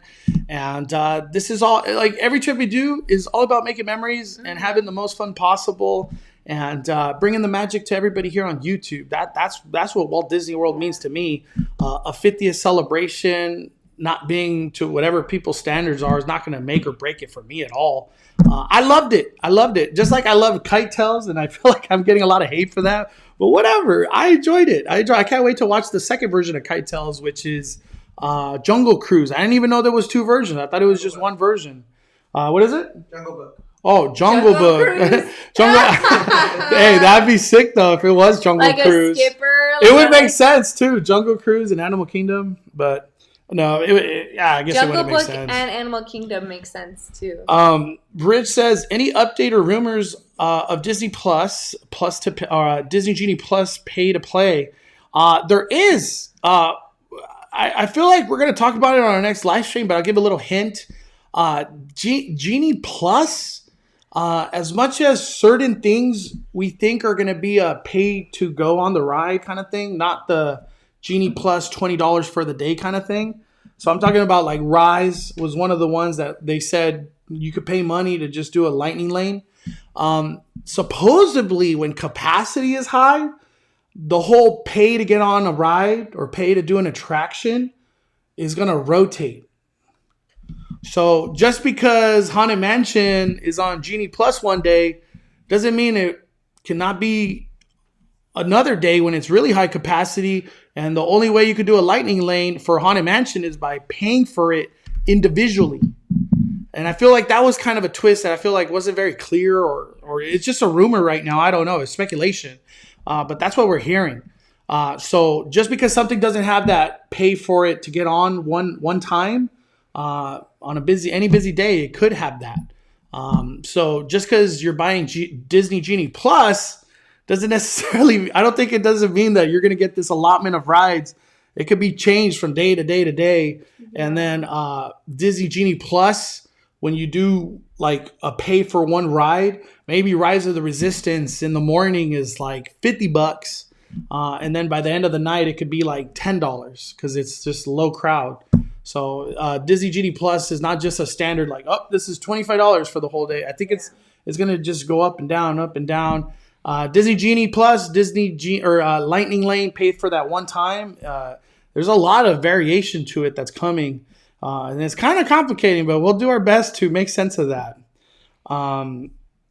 And this is all, like every trip we do is all about making memories and having the most fun possible. And bringing the magic to everybody here on YouTube. That's what Walt Disney World means to me. A 50th celebration, not being to whatever people's standards are, is not going to make or break it for me at all. I loved it. Just like I love Kite Tales, and I feel like I'm getting a lot of hate for that. But whatever, I enjoyed it. I can't wait to watch the second version of Kite Tales, which is Jungle Cruise. I didn't even know there was two versions. I thought it was just one version. What is it? Jungle Book. Oh, Jungle Book. Hey, that'd be sick though if it was Jungle Cruise. A skipper. It would make sense too. Jungle Cruise and Animal Kingdom, but no, I guess it wouldn't make sense. Jungle Book and Animal Kingdom makes sense too. Rich says, any update or rumors of Disney Plus to Disney Genie Plus pay to play? There is. I feel like we're gonna talk about it on our next live stream, but I'll give a little hint. Genie Plus. As much as certain things we think are going to be a pay to go on the ride kind of thing, not the Genie Plus $20 for the day kind of thing. So I'm talking about like Rise was one of the ones that they said you could pay money to just do a lightning lane. Supposedly when capacity is high, the whole pay to get on a ride or pay to do an attraction is going to rotate. So just because Haunted Mansion is on Genie Plus one day doesn't mean it cannot be another day when it's really high capacity. And the only way you could do a lightning lane for Haunted Mansion is by paying for it individually. And I feel like that was kind of a twist that I feel like wasn't very clear, or it's just a rumor right now. I don't know. It's speculation. But that's what we're hearing. So just because something doesn't have that pay for it to get on one time, on any busy day, it could have that. So just because you're buying Disney Genie Plus doesn't necessarily, I don't think it doesn't mean that you're going to get this allotment of rides. It could be changed from day to day to day. And then Disney Genie Plus, when you do like a pay for one ride, maybe Rise of the Resistance in the morning is like $50. And then by the end of the night, it could be like $10 because it's just low crowd. So Disney Genie Plus is not just a standard like, oh, this is $25 for the whole day. I think it's going to just go up and down, up and down. Disney Genie Plus, Lightning Lane paid for that one time. There's a lot of variation to it that's coming. And it's kind of complicating, but we'll do our best to make sense of that.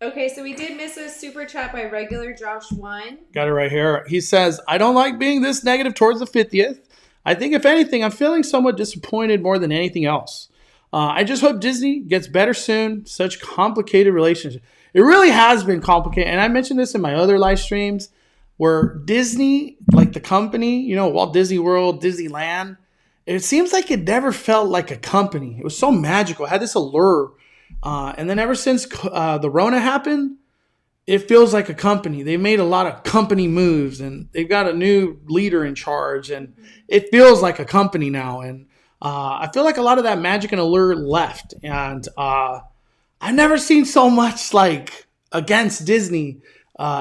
Okay, so we did miss a super chat by regular Josh 1. Got it right here. He says, I don't like being this negative towards the 50th. I think, if anything, I'm feeling somewhat disappointed more than anything else. I just hope Disney gets better soon. Such complicated relationship. It really has been complicated. And I mentioned this in my other live streams where Disney, like the company, you know, Walt Disney World, Disneyland, it seems like it never felt like a company. It was so magical. It had this allure. And then ever since the Rona happened, it feels like a company. They made a lot of company moves, and they've got a new leader in charge, and it feels like a company now. And I feel like a lot of that magic and allure left. And I've never seen so much like against Disney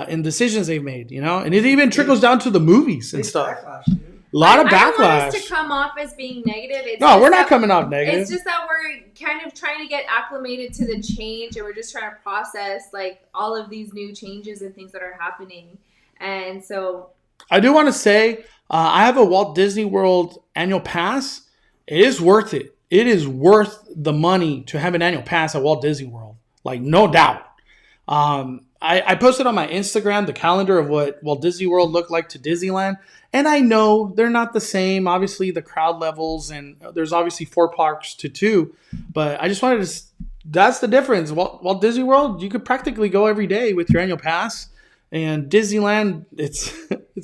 in decisions they've made, and it even trickles down to the movies and Big stuff. backlash, dude. A lot of I don't want backlash. us to come off as being negative. It's No, just we're not that- coming off negative. It's just that we're kind of trying to get acclimated to the change, and we're just trying to process like all of these new changes and things that are happening. And so, I do want to say I have a Walt Disney World annual pass. It is worth it. It is worth the money to have an annual pass at Walt Disney World. Like, no doubt. I posted on my Instagram the calendar of what Walt Disney World looked like to Disneyland. And I know they're not the same. Obviously, the crowd levels, and there's obviously 4 parks to 2. But I just wanted to, that's the difference. Walt Disney World, you could practically go every day with your annual pass. And Disneyland, it's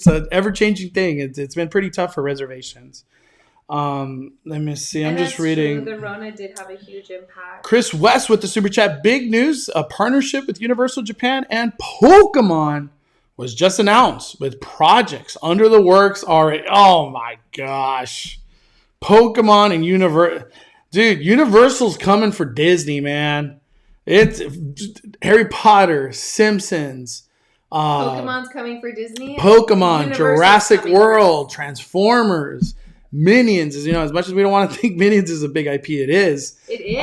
an ever-changing thing. It's been pretty tough for reservations. Let me see. I'm just reading. True. The Rona did have a huge impact. Chris West with the Super Chat. Big news. A partnership with Universal Japan and Pokemon was just announced with projects under the works already. Oh my gosh. Pokemon and Universal. Dude, Universal's coming for Disney, man. It's Harry Potter, Simpsons. Pokemon's coming for Disney. Pokemon, Universal's Jurassic coming World, Transformers, Minions. As much as we don't want to think Minions is a big IP, it is. It is.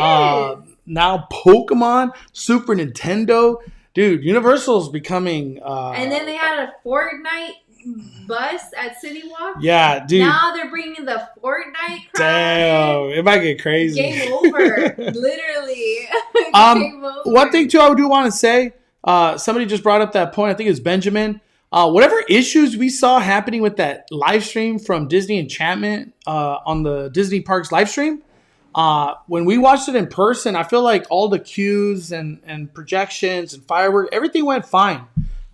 Now Pokemon, Super Nintendo. Dude, Universal's becoming... and then they had a Fortnite bus at City Walk. Yeah, dude. Now they're bringing the Fortnite crowd. Damn, it might get crazy. Game over. Literally. Game over. One thing, too, I do want to say, somebody just brought up that point. I think it's Benjamin. Whatever issues we saw happening with that live stream from Disney Enchantment on the Disney Parks live stream, when we watched it in person, I feel like all the cues and projections and fireworks, everything went fine.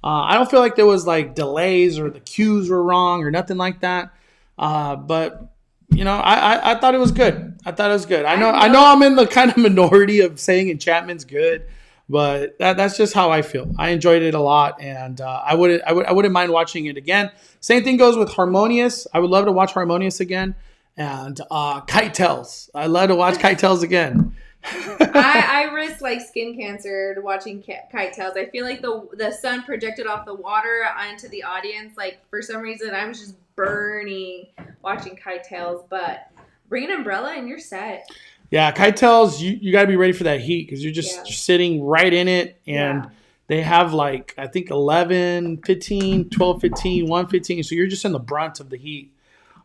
I don't feel like there was like delays or the cues were wrong or nothing like that. But I thought it was good. I know I'm in the kind of minority of saying Enchantment's good, but that's just how I feel. I enjoyed it a lot, and I wouldn't mind watching it again. Same thing goes with Harmonious. I would love to watch Harmonious again, and Kite Tales. I love to watch Kite Tales again. I risk like skin cancer watching Kite Tales. I feel like the sun projected off the water onto the audience. Like for some reason, I was just burning watching Kite Tales. But bring an umbrella and you're set. Yeah, Kite Tales, you got to be ready for that heat because you're just sitting right in it. And they have like, I think 11, 15, 12, 15, 115. So you're just in the brunt of the heat.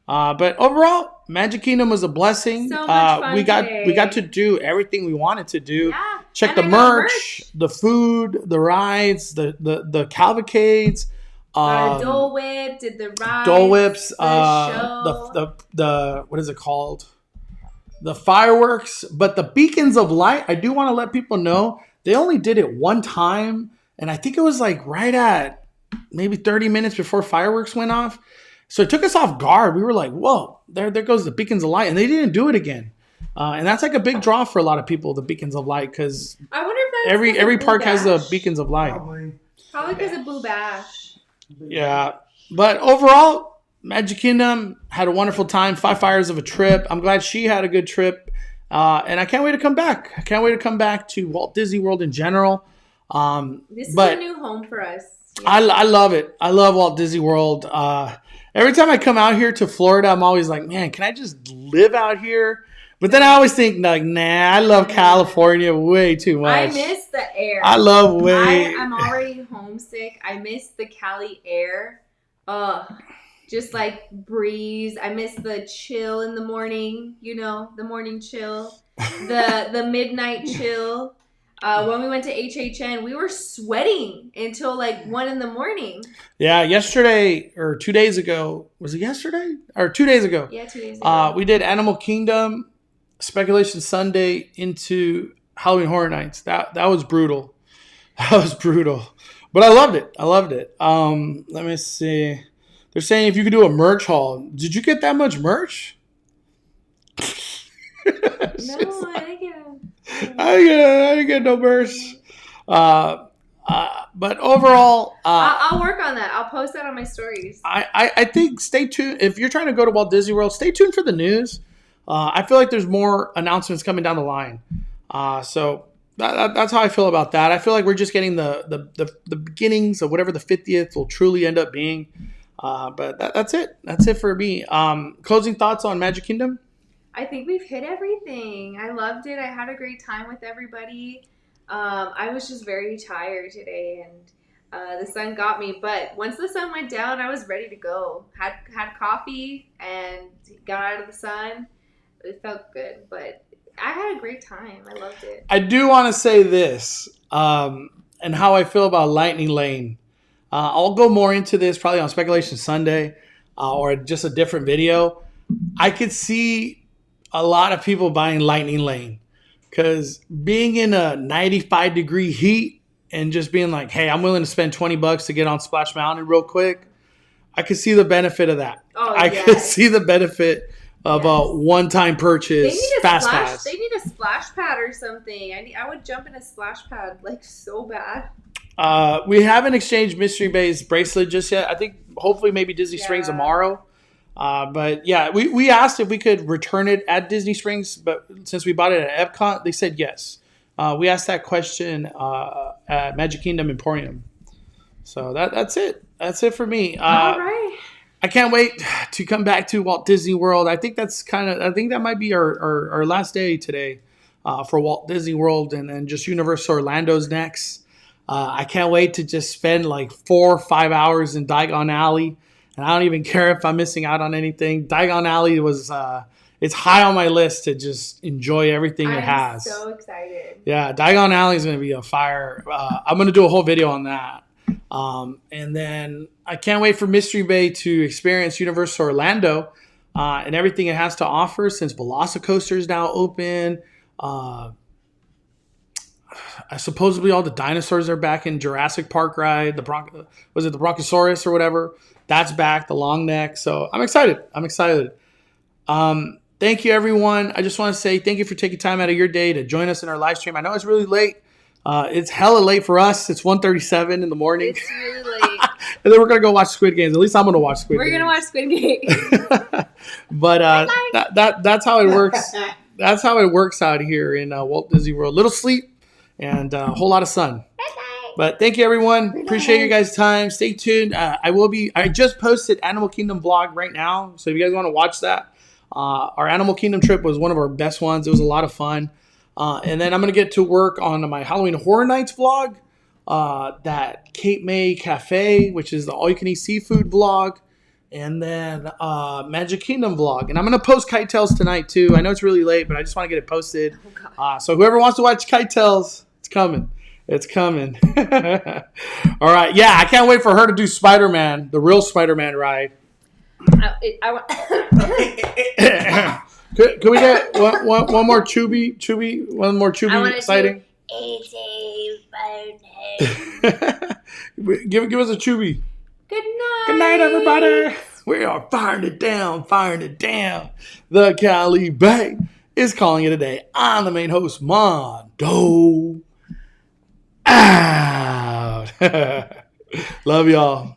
But overall, Magic Kingdom was a blessing. So much fun we got today. to do everything we wanted to do. Yeah. Check And the I got merch, the food, the rides, the cavalcades. Dole Whip did the ride. Dole Whips. The The what is it called? The fireworks. But the beacons of light, I do want to let people know they only did it one time, and I think it was like right at maybe 30 minutes before fireworks went off. So it took us off guard. We were like, whoa, there goes the beacons of light. And they didn't do it again. And that's like a big draw for a lot of people, the beacons of light, because I wonder if that's every Blue park has the Bash. beacons of light. Probably. Probably because of Blue Bash. Yeah. But overall, Magic Kingdom had a wonderful time. 5 fires of a trip. I'm glad she had a good trip. And I can't wait to come back. I can't wait to come back to Walt Disney World in general. This is a new home for us. I love it. I love Walt Disney World. Every time I come out here to Florida, I'm always like, man, can I just live out here? But then I always think, like, nah, I love California way too much. I miss the air. I love way. I'm already homesick. I miss the Cali air. Just like breeze. I miss the chill in the morning. The morning chill, the midnight chill. When we went to HHN, we were sweating until like 1 a.m. Yeah, yesterday or 2 days ago. Was it yesterday or 2 days ago? Yeah, 2 days ago. We did Animal Kingdom, Speculation Sunday into Halloween Horror Nights. That was brutal. That was brutal. But I loved it. Let me see. They're saying if you could do a merch haul. Did you get that much merch? No, I didn't get it. I didn't get no merch. But overall, I'll work on that. I'll post that on my stories. I think stay tuned. If you're trying to go to Walt Disney World, stay tuned for the news. I feel like there's more announcements coming down the line. So that's how I feel about that. I feel like we're just getting the beginnings of whatever the 50th will truly end up being. But that's it. That's it for me. Closing thoughts on Magic Kingdom? I think we've hit everything. I loved it. I had a great time with everybody. I was just very tired today, and the sun got me. But once the sun went down, I was ready to go. Had coffee and got out of the sun. It felt good, but I had a great time. I loved it. I do want to say this, and how I feel about Lightning Lane. I'll go more into this probably on Speculation Sunday or just a different video. I could see a lot of people buying Lightning Lane because being in a 95-degree heat and just being like, hey, I'm willing to spend $20 to get on Splash Mountain real quick. I could see the benefit of that. Oh, I could see the benefit of a one-time purchase, fast pass. They need a splash pad or something. I would jump in a splash pad like so bad. We haven't exchanged Mystery Bay's bracelet just yet. I think hopefully maybe Disney Springs tomorrow. But yeah, we asked if we could return it at Disney Springs, but since we bought it at Epcot, they said yes. We asked that question at Magic Kingdom Emporium. So that's it. That's it for me. All right. I can't wait to come back to Walt Disney World. I think that might be our last day today for Walt Disney World, and then just Universal Orlando's next. I can't wait to just spend like 4 or 5 hours in Diagon Alley. And I don't even care if I'm missing out on anything. Diagon Alley was, it's high on my list to just enjoy everything it has. I'm so excited. Yeah, Diagon Alley is going to be a fire. I'm going to do a whole video on that. And then I can't wait for Mystery Bay to experience Universal Orlando and everything it has to offer since Velocicoaster is now open. Supposedly all the dinosaurs are back in Jurassic Park ride. Was it the Brontosaurus or whatever? That's back, the long neck. So I'm excited. Thank you, everyone. I just want to say thank you for taking time out of your day to join us in our live stream. I know it's really late. It's hella late for us. It's 1:37 in the morning. It's really late. And then we're going to go watch Squid Games. At least I'm going to watch Squid Games. We're going to watch Squid Games. But that's how it works. That's how it works out here in Walt Disney World. Little sleep and a whole lot of sun. But thank you, everyone. Appreciate your guys' time. Stay tuned. I just posted Animal Kingdom vlog right now. So if you guys want to watch that, our Animal Kingdom trip was one of our best ones. It was a lot of fun. And then I'm going to get to work on my Halloween Horror Nights vlog, that Cape May Cafe, which is the all-you-can-eat seafood vlog, and then Magic Kingdom vlog. And I'm going to post Kite Tales tonight, too. I know it's really late, but I just want to get it posted. So whoever wants to watch Kite Tales, it's coming. It's coming. All right. Yeah, I can't wait for her to do Spider-Man, the real Spider-Man ride. Can we get one more Chubby? One more Chubby sighting? Give us a Chubby. Good night. Good night, everybody. We are firing it down. The Cali Bay is calling it a day. I'm the main host, Mondo. Out. Love y'all.